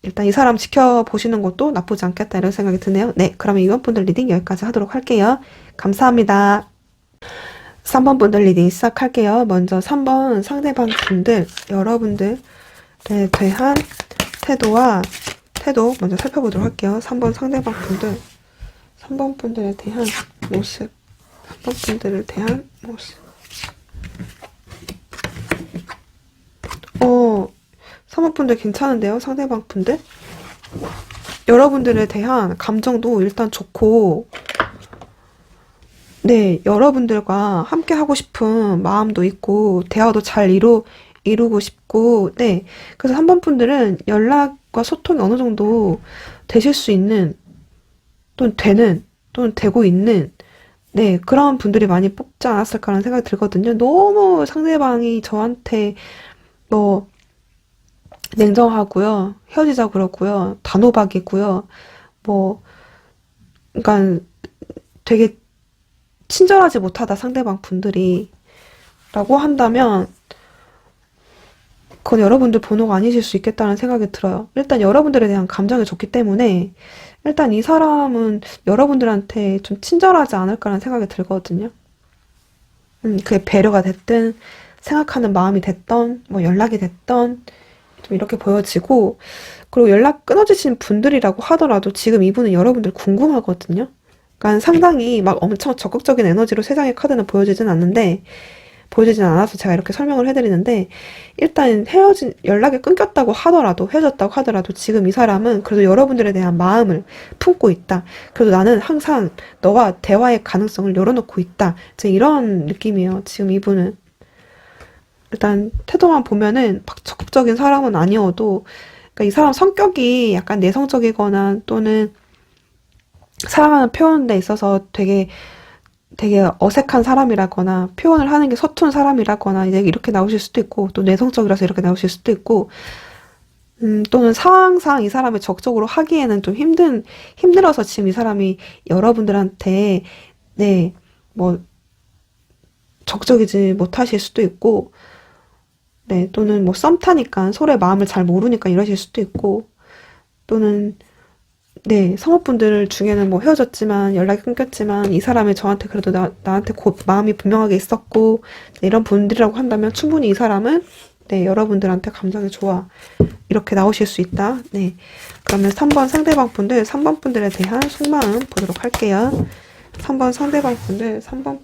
일단 이 사람 지켜보시는 것도 나쁘지 않겠다 이런 생각이 드네요. 네, 그러면 이번 분들 리딩 여기까지 하도록 할게요. 감사합니다. 3번 분들 리딩 시작할게요. 먼저 3번 상대방 분들, 여러분들에 대한 태도 먼저 살펴보도록 할게요. 3번 상대방 분들, 3번 분들에 대한 모습, 3번 분들에 대한 모습. 3번 분들 괜찮은데요? 상대방 분들? 여러분들에 대한 감정도 일단 좋고 네, 여러분들과 함께 하고 싶은 마음도 있고 대화도 잘 이루고 싶고 네, 그래서 3번 분들은 연락과 소통이 어느 정도 되실 수 있는 또는 되고 있는 네, 그런 분들이 많이 뽑지 않았을까라는 생각이 들거든요. 너무 상대방이 저한테 뭐 냉정하고요. 헤어지자 그러고요. 단호박이고요. 뭐 그러니까 되게 친절하지 못하다 상대방 분들이 라고 한다면 그건 여러분들 번호가 아니실 수 있겠다는 생각이 들어요. 일단 여러분들에 대한 감정이 좋기 때문에 일단 이 사람은 여러분들한테 좀 친절하지 않을까라는 생각이 들거든요. 그게 배려가 됐든 생각하는 마음이 됐던 뭐 연락이 됐던 좀 이렇게 보여지고 그리고 연락 끊어지신 분들이라고 하더라도 지금 이분은 여러분들 궁금하거든요. 그러니까 상당히 막 엄청 적극적인 에너지로 세상의 카드는 보여지진 않아서 제가 이렇게 설명을 해드리는데 일단 연락이 끊겼다고 하더라도 헤어졌다고 하더라도 지금 이 사람은 그래도 여러분들에 대한 마음을 품고 있다. 그래도 나는 항상 너와 대화의 가능성을 열어놓고 있다. 이런 느낌이에요. 지금 이분은. 일단 태도만 보면은 막 적극적인 사람은 아니어도 그러니까 이 사람 성격이 약간 내성적이거나 또는 사랑하는 표현에 있어서 되게 어색한 사람이라거나 표현을 하는 게 서툰 사람이라거나 이제 이렇게 나오실 수도 있고 또 내성적이라서 이렇게 나오실 수도 있고 또는 상황상 이 사람이 적극적으로 하기에는 좀 힘들어서 지금 이 사람이 여러분들한테 네 뭐 적극적이지 못하실 수도 있고 네 또는 뭐 썸 타니까 서로의 마음을 잘 모르니까 이러실 수도 있고 또는 네, 성우분들 중에는 뭐 헤어졌지만 연락이 끊겼지만 이 사람이 저한테 그래도 나한테 마음이 분명하게 있었고 네, 이런 분들이라고 한다면 충분히 이 사람은 네, 여러분들한테 감정이 좋아 이렇게 나오실 수 있다. 네, 그러면 3번 상대방 분들 3번 분들에 대한 속마음 보도록 할게요. 3번 상대방 분들 3번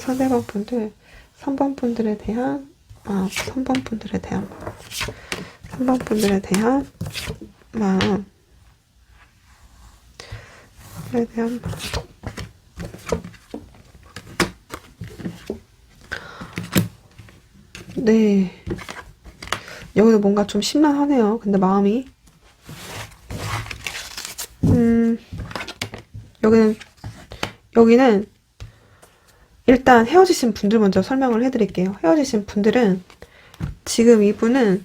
상대방 분들 3번 분들에 대한 3번 분들에 대한 마음 에 대한 네 여기도 뭔가 좀 심란하네요. 근데 마음이 여기는 일단 헤어지신 분들 먼저 설명을 해드릴게요. 헤어지신 분들은 지금 이분은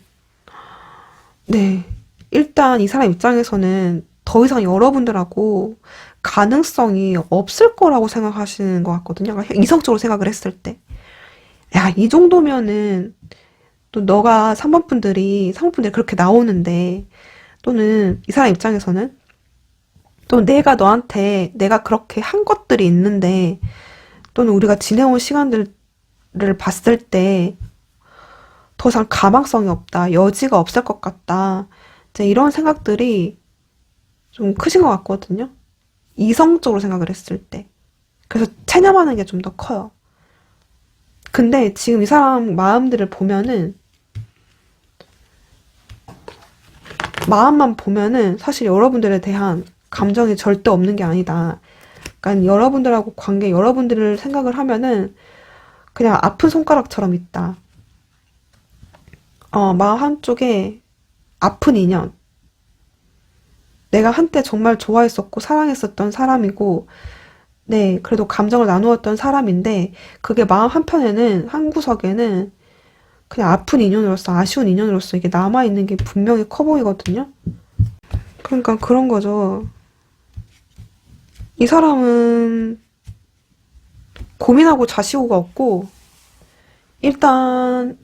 네 일단 이 사람 입장에서는 더 이상 여러분들하고 가능성이 없을 거라고 생각하시는 것 같거든요. 그러니까 이성적으로 생각을 했을 때. 야, 이 정도면은 또 너가 3번 분들이 그렇게 나오는데 또는 이 사람 입장에서는 또 내가 그렇게 한 것들이 있는데 또는 우리가 지내온 시간들을 봤을 때 더 이상 가망성이 없다. 여지가 없을 것 같다. 이제 이런 생각들이 좀 크신 것 같거든요. 이성적으로 생각을 했을 때. 그래서 체념하는 게 좀 더 커요. 근데 지금 이 사람 마음들을 보면은 마음만 보면은 사실 여러분들에 대한 감정이 절대 없는 게 아니다. 그러니까 여러분들하고 관계, 여러분들을 생각을 하면은 그냥 아픈 손가락처럼 있다. 마음 한쪽에 아픈 인연. 내가 한때 정말 좋아했었고 사랑했었던 사람이고, 네, 그래도 감정을 나누었던 사람인데, 그게 마음 한편에는, 한 구석에는 그냥 아픈 인연으로서, 아쉬운 인연으로서 이게 남아있는 게 분명히 커 보이거든요? 그러니까 그런 거죠. 이 사람은 고민하고 자시고가 없고, 일단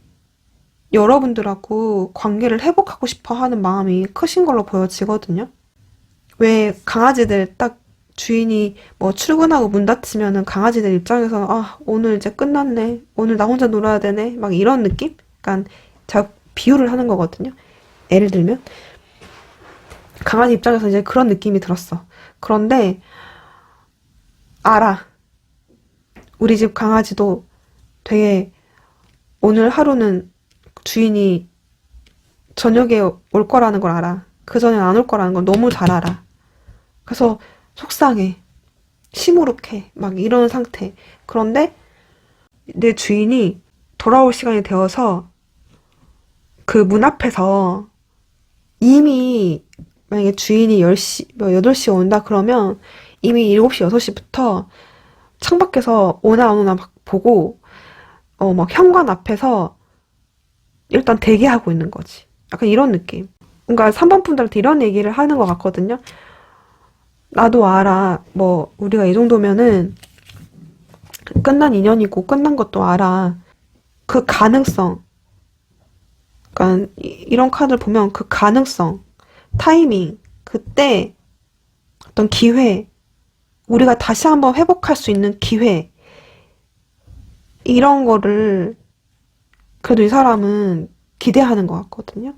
여러분들하고 관계를 회복하고 싶어 하는 마음이 크신 걸로 보여지거든요. 왜 강아지들 딱 주인이 뭐 출근하고 문 닫히면은 강아지들 입장에서 아, 오늘 이제 끝났네. 오늘 나 혼자 놀아야 되네. 막 이런 느낌? 약간 제가 비유를 하는 거거든요. 예를 들면 강아지 입장에서 이제 그런 느낌이 들었어. 그런데 알아. 우리 집 강아지도 되게 오늘 하루는 주인이 저녁에 올 거라는 걸 알아. 그 전엔 안 올 거라는 걸 너무 잘 알아. 그래서 속상해. 시무룩해. 막 이런 상태. 그런데 내 주인이 돌아올 시간이 되어서 그 문 앞에서 이미 만약에 주인이 10시, 8시에 온다 그러면 이미 7시, 6시부터 창밖에서 오나 안 오나 막 보고 막 현관 앞에서 일단 대기하고 있는 거지. 약간 이런 느낌. 그러니까 3번 분들한테 이런 얘기를 하는 것 같거든요. 나도 알아. 뭐 우리가 이 정도면은 끝난 인연이고 끝난 것도 알아. 그 가능성. 그러니까 이런 카드를 보면 그 가능성, 타이밍, 그때 어떤 기회, 우리가 다시 한번 회복할 수 있는 기회, 이런 거를 그래도 이 사람은 기대하는 것 같거든요.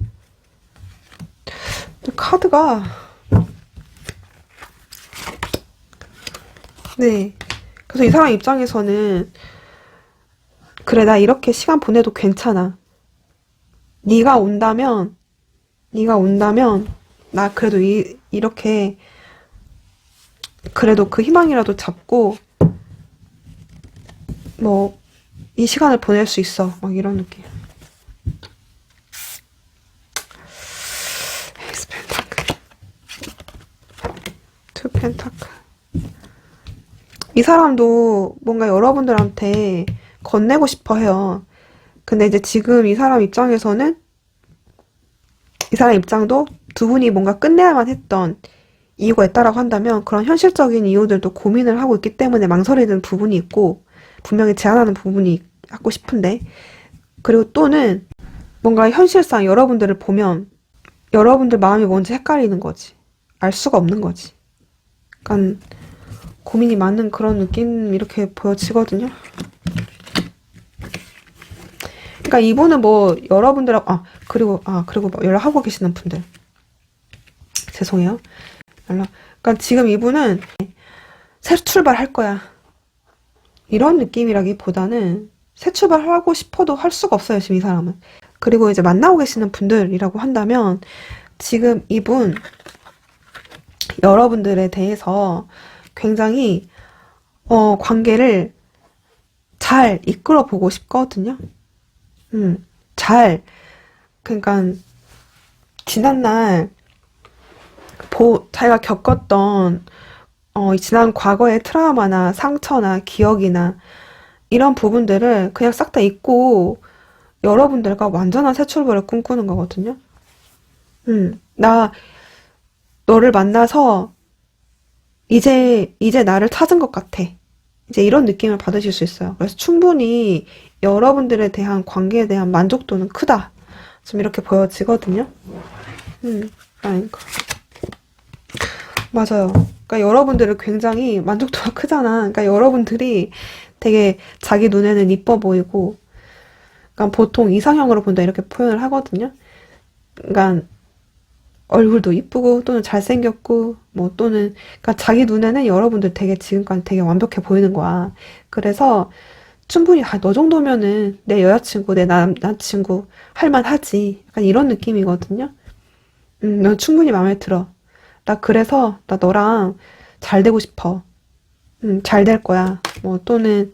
카드가 네. 그래서 이 사람 입장에서는 그래 나 이렇게 시간 보내도 괜찮아. 네가 온다면 나 그래도 이렇게 그래도 그 희망이라도 잡고 뭐 이 시간을 보낼 수 있어. 막 이런 느낌. 에이스 펜타클. 투 펜타클. 이 사람도 뭔가 여러분들한테 건네고 싶어 해요. 근데 이제 지금 이 사람 입장에서는 이 사람 입장도 두 분이 뭔가 끝내야만 했던 이유가 있다라고 한다면 그런 현실적인 이유들도 고민을 하고 있기 때문에 망설이는 부분이 있고 분명히 제안하는 부분이 하고 싶은데 그리고 또는 뭔가 현실상 여러분들을 보면 여러분들 마음이 뭔지 헷갈리는 거지. 알 수가 없는 거지. 약간 고민이 많은 그런 느낌 이렇게 보여지거든요. 그러니까 이분은 뭐 여러분들하고 그리고 뭐 연락하고 계시는 분들 죄송해요. 그러니까 지금 이분은 새 출발할 거야. 이런 느낌이라기보다는 새 출발하고 싶어도 할 수가 없어요, 지금 이 사람은. 그리고 이제 만나고 계시는 분들이라고 한다면 지금 이분 여러분들에 대해서 굉장히 관계를 잘 이끌어 보고 싶거든요. 그러니까 지난날 자기가 겪었던 지난 과거의 트라우마나 상처나 기억이나 이런 부분들을 그냥 싹 다 잊고 여러분들과 완전한 새 출발을 꿈꾸는 거거든요. 나 너를 만나서 이제 나를 찾은 것 같아. 이제 이런 느낌을 받으실 수 있어요. 그래서 충분히 여러분들에 대한 관계에 대한 만족도는 크다. 좀 이렇게 보여지거든요. 그러니까. 맞아요. 그러니까 여러분들은 굉장히 만족도가 크잖아. 그러니까 여러분들이 되게 자기 눈에는 이뻐 보이고, 그러니까 보통 이상형으로 본다 이렇게 표현을 하거든요. 그러니까 얼굴도 이쁘고 또는 잘생겼고 뭐 또는 그러니까 자기 눈에는 여러분들 되게 지금까지 되게 완벽해 보이는 거야. 그래서 충분히 너 정도면은 내 여자친구, 내 남자친구 할만하지. 약간 이런 느낌이거든요. 넌 충분히 마음에 들어. 그래서 나 너랑 잘 되고 싶어. 잘 될 거야. 뭐, 또는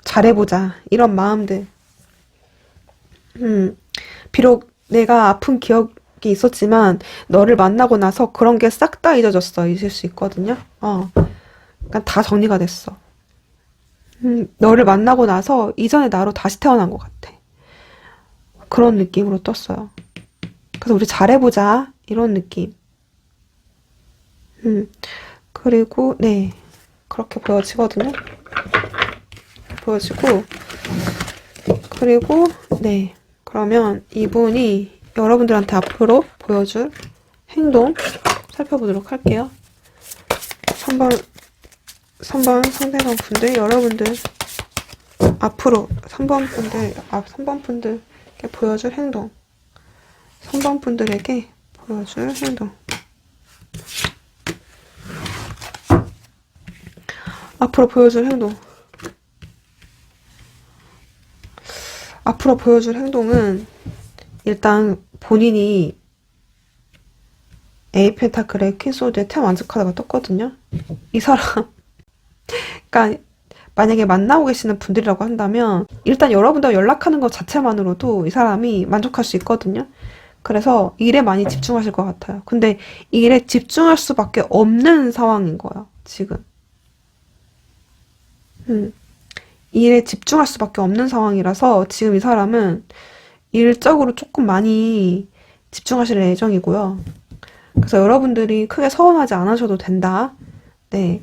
잘해보자. 이런 마음들. 음, 비록 내가 아픈 기억이 있었지만, 너를 만나고 나서 그런 게 싹 다 잊어졌어. 있을 수 있거든요. 그러니까 다 정리가 됐어. 너를 만나고 나서 이전의 나로 다시 태어난 것 같아. 그런 느낌으로 떴어요. 그래서 우리 잘해보자. 이런 느낌. 음, 그리고, 네. 그렇게 보여지거든요. 보여지고, 그리고, 네. 그러면 이분이 여러분들한테 앞으로 보여줄 행동 살펴보도록 할게요. 3번, 3번 상대방 분들, 여러분들, 앞으로 3번 분들, 3번 분들께 보여줄 행동. 3번 분들에게 보여줄 행동. 앞으로 보여줄 행동. 앞으로 보여줄 행동은 일단 본인이 에이 펜타클의 퀸소드의 템 완즈 카드가 떴거든요. 이 사람, 그러니까 만약에 만나고 계시는 분들이라고 한다면 일단 여러분과 연락하는 것 자체만으로도 이 사람이 만족할 수 있거든요. 그래서 일에 많이 집중하실 것 같아요. 근데 일에 집중할 수밖에 없는 상황인 거예요, 지금. 음, 일에 집중할 수밖에 없는 상황이라서 지금 이 사람은 일적으로 조금 많이 집중하실 예정이고요. 그래서 여러분들이 크게 서운하지 않으셔도 된다. 네.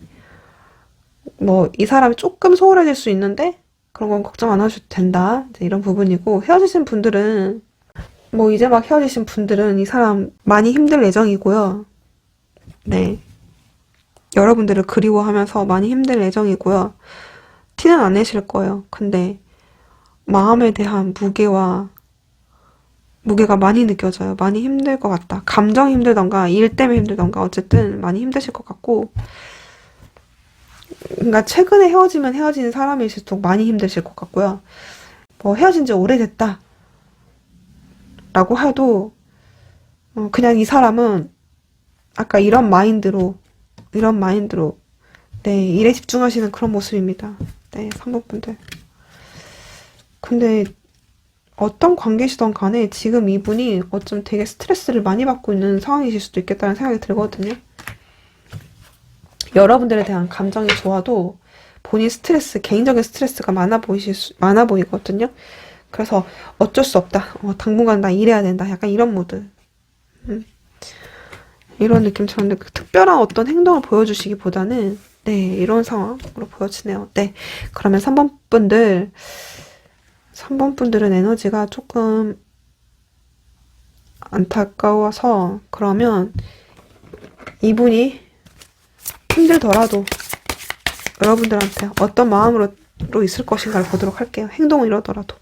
뭐, 이 사람이 조금 소홀해질 수 있는데, 그런 건 걱정 안 하셔도 된다. 이제 이런 부분이고, 헤어지신 분들은, 뭐, 이제 막 헤어지신 분들은 이 사람 많이 힘들 예정이고요. 네. 여러분들을 그리워하면서 많이 힘들 예정이고요. 티는 안 내실 거예요. 근데, 마음에 대한 무게가 많이 느껴져요. 많이 힘들 것 같다. 감정이 힘들던가, 일 때문에 힘들던가, 어쨌든 많이 힘드실 것 같고, 그러니까 최근에 헤어지면 헤어지는 사람일수록 많이 힘드실 것 같고요. 뭐 헤어진 지 오래됐다 라고 해도 그냥 이 사람은 아까 이런 마인드로 네, 일에 집중하시는 그런 모습입니다. 네, 3번 분들. 근데 어떤 관계시던 간에 지금 이분이 어쩜 되게 스트레스를 많이 받고 있는 상황이실 수도 있겠다는 생각이 들거든요. 여러분들에 대한 감정이 좋아도 본인 개인적인 스트레스가 많아 보이거든요. 그래서 어쩔 수 없다. 당분간 나 일해야 된다. 약간 이런 모드. 음, 이런 느낌처럼 특별한 어떤 행동을 보여주시기보다는 네, 이런 상황으로 보여지네요. 네, 그러면 3번 분들은 에너지가 조금 안타까워서 그러면 이분이 힘들더라도 여러분들한테 어떤 마음으로 있을 것인가를 보도록 할게요. 행동을 이러더라도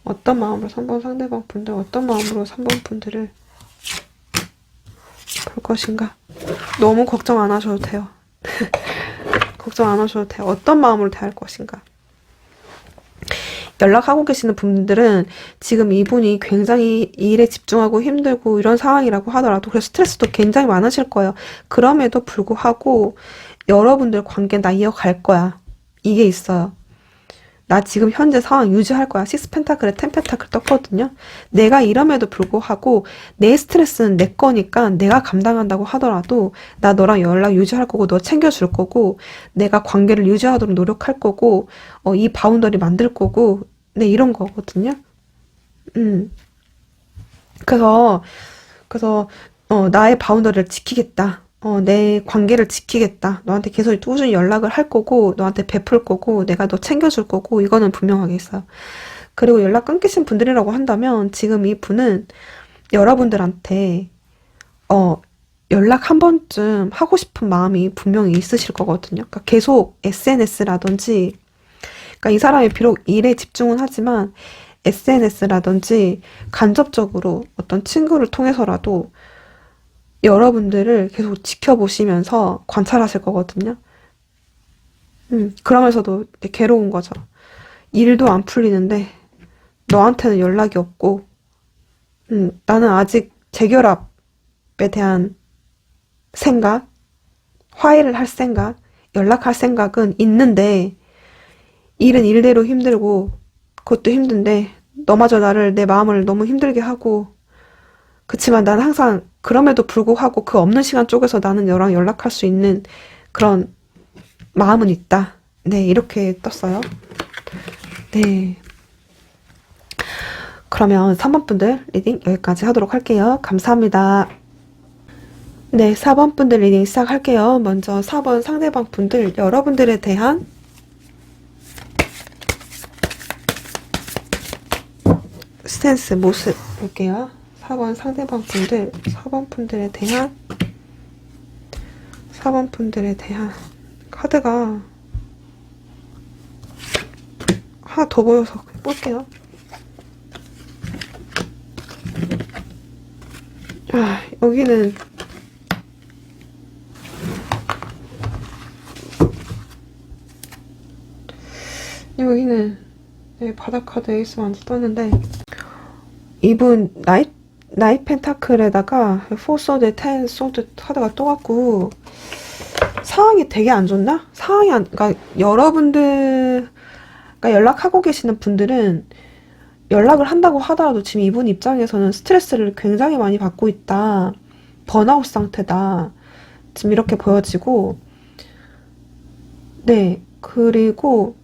어떤 마음으로 3번 상대방 분들, 어떤 마음으로 3번 분들을 볼 것인가. 너무 걱정 안 하셔도 돼요. 걱정 안 하셔도 돼요. 어떤 마음으로 대할 것인가. 연락하고 계시는 분들은 지금 이분이 굉장히 일에 집중하고 힘들고 이런 상황이라고 하더라도 그래서 스트레스도 굉장히 많으실 거예요. 그럼에도 불구하고 여러분들 관계 나 이어갈 거야. 이게 있어요. 나 지금 현재 상황 유지할 거야. 6펜타클에 10펜타클 떴거든요. 내가 이럼에도 불구하고 내 스트레스는 내 거니까 내가 감당한다고 하더라도 나 너랑 연락 유지할 거고 너 챙겨줄 거고 내가 관계를 유지하도록 노력할 거고 이 바운더리 만들 거고 네 이런 거거든요. 음. 그래서 나의 바운더리를 지키겠다. 내 관계를 지키겠다. 너한테 계속 꾸준히 연락을 할 거고, 너한테 베풀 거고, 내가 너 챙겨줄 거고, 이거는 분명하게 있어요. 그리고 연락 끊기신 분들이라고 한다면, 지금 이 분은 여러분들한테, 연락 한 번쯤 하고 싶은 마음이 분명히 있으실 거거든요. 그러니까 계속 SNS라든지, 그러니까 이 사람이 비록 일에 집중은 하지만, SNS라든지 간접적으로 어떤 친구를 통해서라도 여러분들을 계속 지켜보시면서 관찰하실 거거든요. 그러면서도 괴로운 거죠. 일도 안 풀리는데 너한테는 연락이 없고 나는 아직 재결합에 대한 생각, 화해를 할 생각 연락할 생각은 있는데, 일은 일대로 힘들고, 그것도 힘든데, 너마저 내 마음을 너무 힘들게 하고, 그치만 난 항상 그럼에도 불구하고 그 없는 시간 쪽에서 나는 너랑 연락할 수 있는 그런 마음은 있다. 네, 이렇게 떴어요. 네. 그러면 3번 분들 리딩 여기까지 하도록 할게요. 감사합니다. 네, 4번 분들 리딩 시작할게요. 먼저 4번 상대방 분들, 여러분들에 대한 스탠스, 모습 볼게요. 4번 상대방 분들, 4번 분들에 대한 카드가 하나 더 보여서 볼게요. 여기는 네, 바닥 카드 에이스 완전 떴는데, 이분 나이 펜타클에다가 4소드, 10 소드 카드가 떠갖고 상황이 되게 안 좋나? 그러니까 여러분들, 그러니까 연락하고 계시는 분들은 연락을 한다고 하더라도 지금 이분 입장에서는 스트레스를 굉장히 많이 받고 있다. 번아웃 상태다. 지금 이렇게 보여지고, 네, 그리고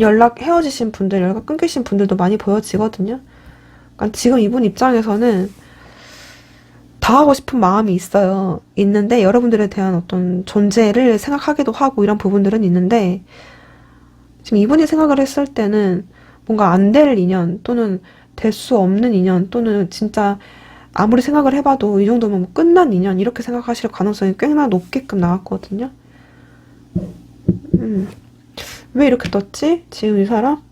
헤어지신 분들, 연락 끊기신 분들도 많이 보여지거든요. 그러니까 지금 이분 입장에서는 다 하고 싶은 마음이 있는데 여러분들에 대한 어떤 존재를 생각하기도 하고 이런 부분들은 있는데, 지금 이분이 생각을 했을 때는 뭔가 안 될 인연, 또는 될 수 없는 인연, 또는 진짜 아무리 생각을 해봐도 이 정도면 뭐 끝난 인연, 이렇게 생각하실 가능성이 꽤나 높게끔 나왔거든요. 왜 이렇게 떴지? 지금 이 사람?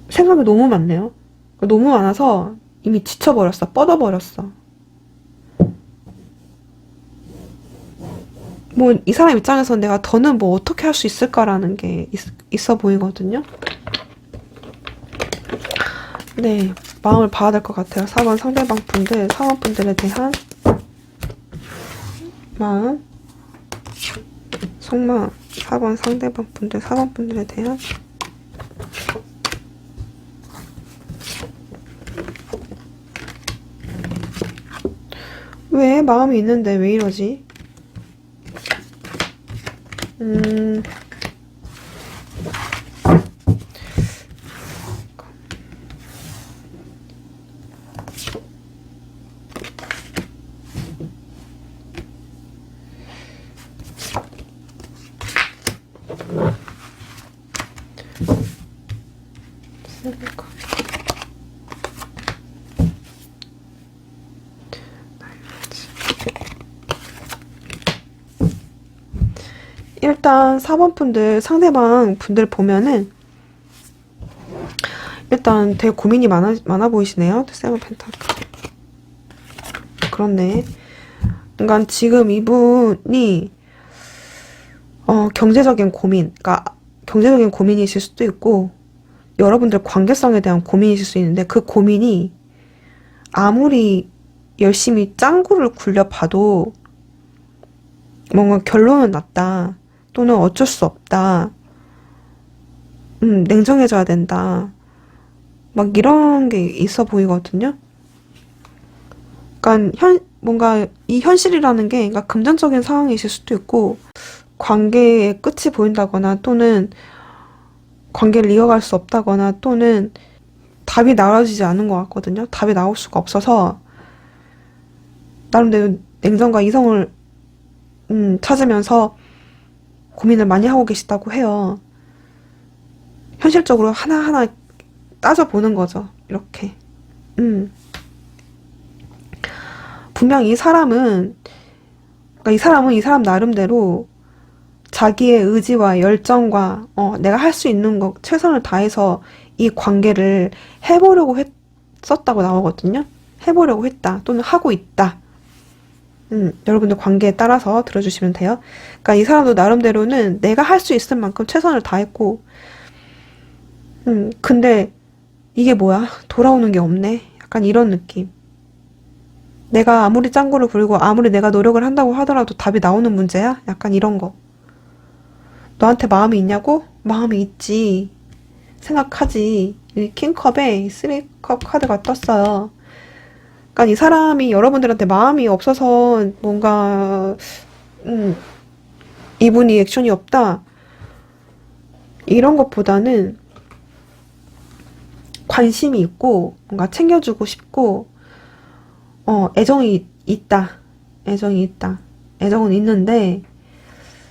생각이 너무 많네요. 너무 많아서 이미 지쳐버렸어. 뻗어버렸어. 뭐 이 사람 입장에서 내가 더는 뭐 어떻게 할 수 있을까라는 게 있어 보이거든요. 네, 마음을 봐야 될 것 같아요. 4번 상대방 분들, 4번 분들에 대한 마음, 속마음. 4번 상대방 분들, 4번 분들에 대한 왜 마음이 있는데 왜 이러지? 일단 4번 분들, 상대방 분들 보면은 일단 되게 고민이 많아 보이시네요. 세븐 펜타클. 그렇네. 그러니까 지금 이분이 경제적인 고민, 그러니까 경제적인 고민이실 수도 있고, 여러분들 관계성에 대한 고민이실 수 있는데, 그 고민이 아무리 열심히 짱구를 굴려봐도 뭔가 결론은 났다, 또는 어쩔 수 없다, 냉정해져야 된다, 막 이런 게 있어 보이거든요. 그러니까 뭔가 이 현실이라는 게, 그러니까 금전적인 상황이실 수도 있고, 관계의 끝이 보인다거나, 또는 관계를 이어갈 수 없다거나, 또는 답이 나와지지 않은 것 같거든요. 답이 나올 수가 없어서 나름대로 냉정과 이성을 찾으면서 고민을 많이 하고 계시다고 해요. 현실적으로 하나하나 따져보는 거죠. 이렇게. 분명 이 사람은 이 사람 나름대로 자기의 의지와 열정과 내가 할 수 있는 거 최선을 다해서 이 관계를 해보려고 했었다고 나오거든요. 해보려고 했다, 또는 하고 있다. 여러분들 관계에 따라서 들어주시면 돼요. 그러니까 이 사람도 나름대로는 내가 할 수 있을 만큼 최선을 다했고, 근데 이게 뭐야? 돌아오는 게 없네. 약간 이런 느낌. 내가 아무리 짱구를 부리고 아무리 내가 노력을 한다고 하더라도 답이 나오는 문제야? 약간 이런 거. 너한테 마음이 있냐고? 마음이 있지. 생각하지. 이 킹컵에 3컵 카드가 떴어요. 그러니까 이 사람이 여러분들한테 마음이 없어서 뭔가 이분이 액션이 없다. 이런 것보다는 관심이 있고 뭔가 챙겨주고 싶고 애정이 있다. 애정이 있다. 애정은 있는데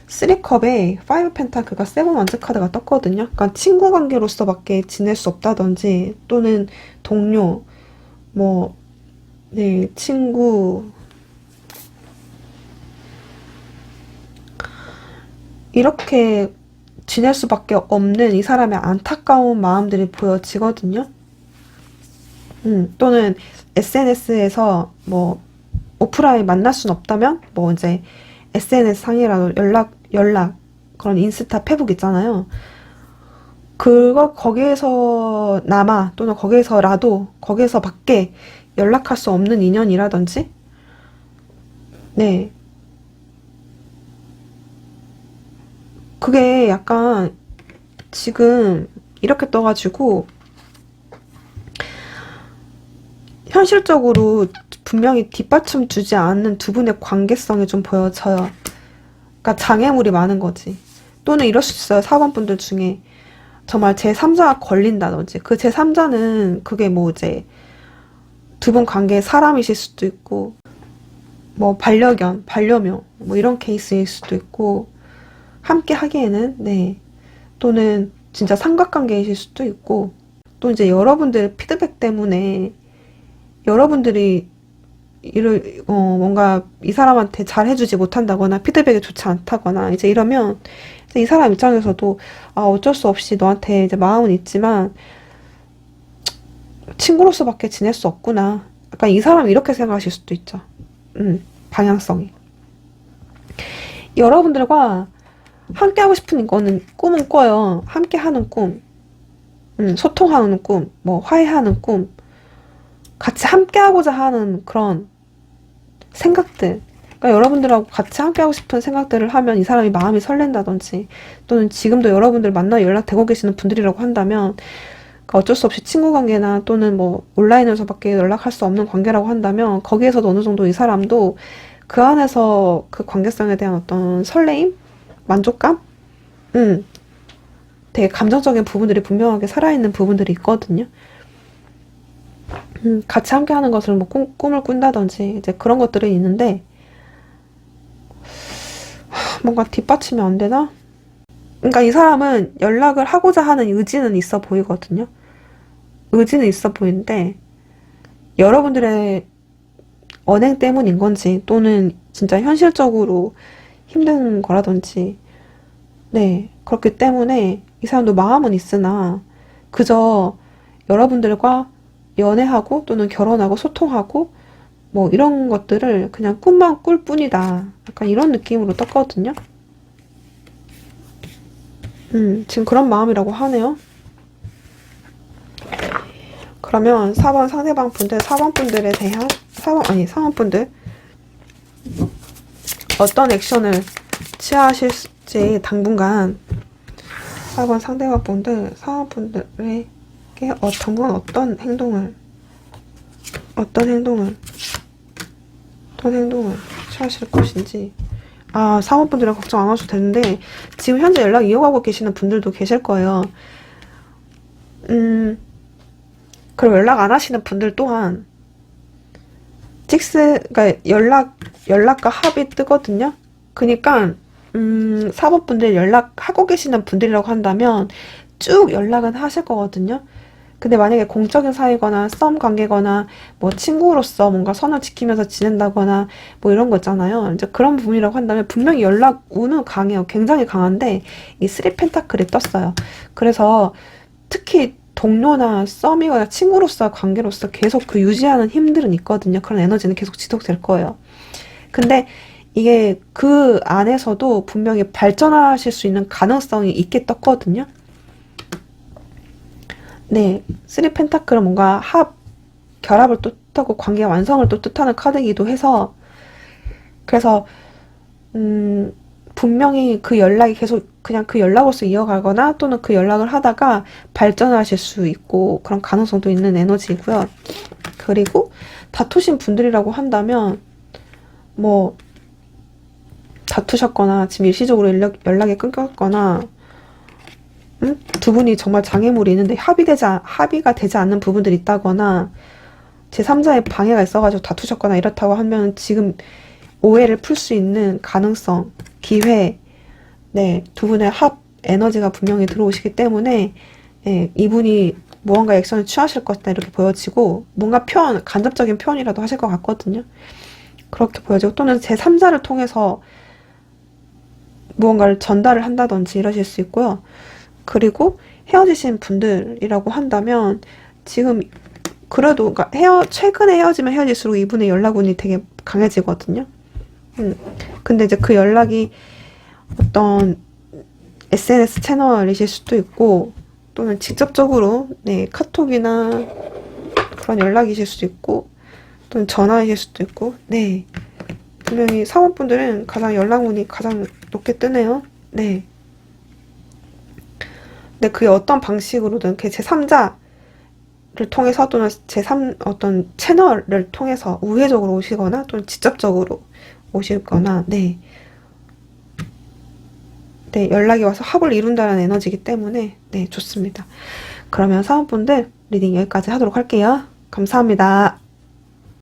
3컵에 5 펜타클과 7 원즈 카드가 떴거든요. 그러니까 친구 관계로서밖에 지낼 수 없다든지 또는 동료 뭐 네, 친구 이렇게 지낼 수밖에 없는 이 사람의 안타까운 마음들이 보여지거든요. 또는 SNS에서 뭐 오프라인 만날 순 없다면 뭐 이제 SNS 상이라도 연락 그런 인스타 페북 있잖아요. 그거 거기에서나마 또는 거기에서라도 거기에서밖에 연락할 수 없는 인연이라든지 네 그게 약간 지금 이렇게 떠가지고 현실적으로 분명히 뒷받침 주지 않는 두 분의 관계성이 좀 보여져요. 그러니까 장애물이 많은 거지. 또는 이럴 수 있어요. 사관분들 중에 정말 제3자가 걸린다든지 그 제3자는 그게 뭐 이제 두 분 관계에 사람이실 수도 있고 뭐 반려견, 반려묘 뭐 이런 케이스일 수도 있고 함께 하기에는 네 또는 진짜 삼각관계이실 수도 있고 또 이제 여러분들 피드백 때문에 여러분들이 뭔가 이 사람한테 잘 해주지 못한다거나 피드백이 좋지 않다거나 이제 이러면 이제 이 사람 입장에서도 어쩔 수 없이 너한테 이제 마음은 있지만 친구로서밖에 지낼 수 없구나. 약간 이 사람이 이렇게 생각하실 수도 있죠. 방향성이. 여러분들과 함께 하고 싶은 거는 꿈은 꿔요. 함께 하는 꿈, 소통하는 꿈, 뭐 화해하는 꿈, 같이 함께 하고자 하는 그런 생각들. 그러니까 여러분들하고 같이 함께 하고 싶은 생각들을 하면 이 사람이 마음이 설렌다든지 또는 지금도 여러분들 만나 연락되고 계시는 분들이라고 한다면 그러니까 어쩔 수 없이 친구 관계나 또는 뭐 온라인에서밖에 연락할 수 없는 관계라고 한다면 거기에서도 어느 정도 이 사람도 그 안에서 그 관계성에 대한 어떤 설레임? 만족감? 되게 감정적인 부분들이 분명하게 살아있는 부분들이 있거든요. 같이 함께 하는 것을 뭐 꿈을 꾼다든지 이제 그런 것들은 있는데 뭔가 뒷받침이 안 되나? 그러니까 이 사람은 연락을 하고자 하는 의지는 있어 보이거든요. 의지는 있어 보이는데 여러분들의 언행 때문인 건지 또는 진짜 현실적으로 힘든 거라든지 네 그렇기 때문에 이 사람도 마음은 있으나 그저 여러분들과 연애하고 또는 결혼하고 소통하고 뭐 이런 것들을 그냥 꿈만 꿀 뿐이다. 약간 이런 느낌으로 떴거든요. 지금 그런 마음이라고 하네요. 그러면 4번 상대방 분들, 4번 분들에 대한 4번 분들 어떤 액션을 취하실지 당분간 4번 상대방 분들, 4번 분들에게 당분간 어떤 행동을 취하실 것인지 4번 분들은 걱정 안 하셔도 되는데 지금 현재 연락 이어가고 계시는 분들도 계실 거예요. 그리고 연락 안 하시는 분들 또한 그러니까 연락과 합이 뜨거든요. 그러니까 4번 분들 연락하고 계시는 분들이라고 한다면 쭉 연락은 하실 거거든요. 근데 만약에 공적인 사이거나 썸 관계거나 뭐 친구로서 뭔가 선을 지키면서 지낸다거나 뭐 이런 거 있잖아요. 이제 그런 부분이라고 한다면 분명히 연락 운은 강해요. 굉장히 강한데 이 3 펜타클이 떴어요. 그래서 특히 동료나 썸이거나 친구로서 관계로서 계속 그 유지하는 힘들은 있거든요. 그런 에너지는 계속 지속될 거예요. 근데 이게 그 안에서도 분명히 발전하실 수 있는 가능성이 있게 떴거든요. 네, 3 펜타클은 뭔가 결합을 또 뜻하고 관계 완성을 또 뜻하는 카드이기도 해서 그래서 분명히 그 연락이 계속 그냥 그 연락으로서 이어가거나 또는 그 연락을 하다가 발전하실 수 있고 그런 가능성도 있는 에너지이고요. 그리고 다투신 분들이라고 한다면 뭐 다투셨거나 지금 일시적으로 연락이 끊겼거나 두 분이 정말 장애물이 있는데 합의가 되지 않는 부분들이 있다거나 제3자의 방해가 있어가지고 다투셨거나 이렇다고 하면 지금 오해를 풀 수 있는 가능성, 기회, 네, 두 분의 합 에너지가 분명히 들어오시기 때문에 네, 이분이 무언가 액션을 취하실 것이다 이렇게 보여지고 뭔가 간접적인 표현이라도 하실 것 같거든요. 그렇게 보여지고 또는 제3자를 통해서 무언가를 전달을 한다든지 이러실 수 있고요. 그리고 헤어지신 분들이라고 한다면 지금 그래도 그러니까 최근에 헤어지면 헤어질수록 이분의 연락운이 되게 강해지거든요. 근데 이제 그 연락이 어떤 SNS 채널이실 수도 있고 또는 직접적으로 네, 카톡이나 그런 연락이실 수도 있고 또는 전화이실 수도 있고 네 분명히 사모분들은 가장 연락운이 가장 높게 뜨네요. 네. 근데 그게 어떤 방식으로든 그 제3자를 통해서 또는 어떤 채널을 통해서 우회적으로 오시거나 또는 직접적으로 오시거나 네. 네, 연락이 와서 합을 이룬다는 에너지이기 때문에 네, 좋습니다. 그러면 사모분들 리딩 여기까지 하도록 할게요. 감사합니다.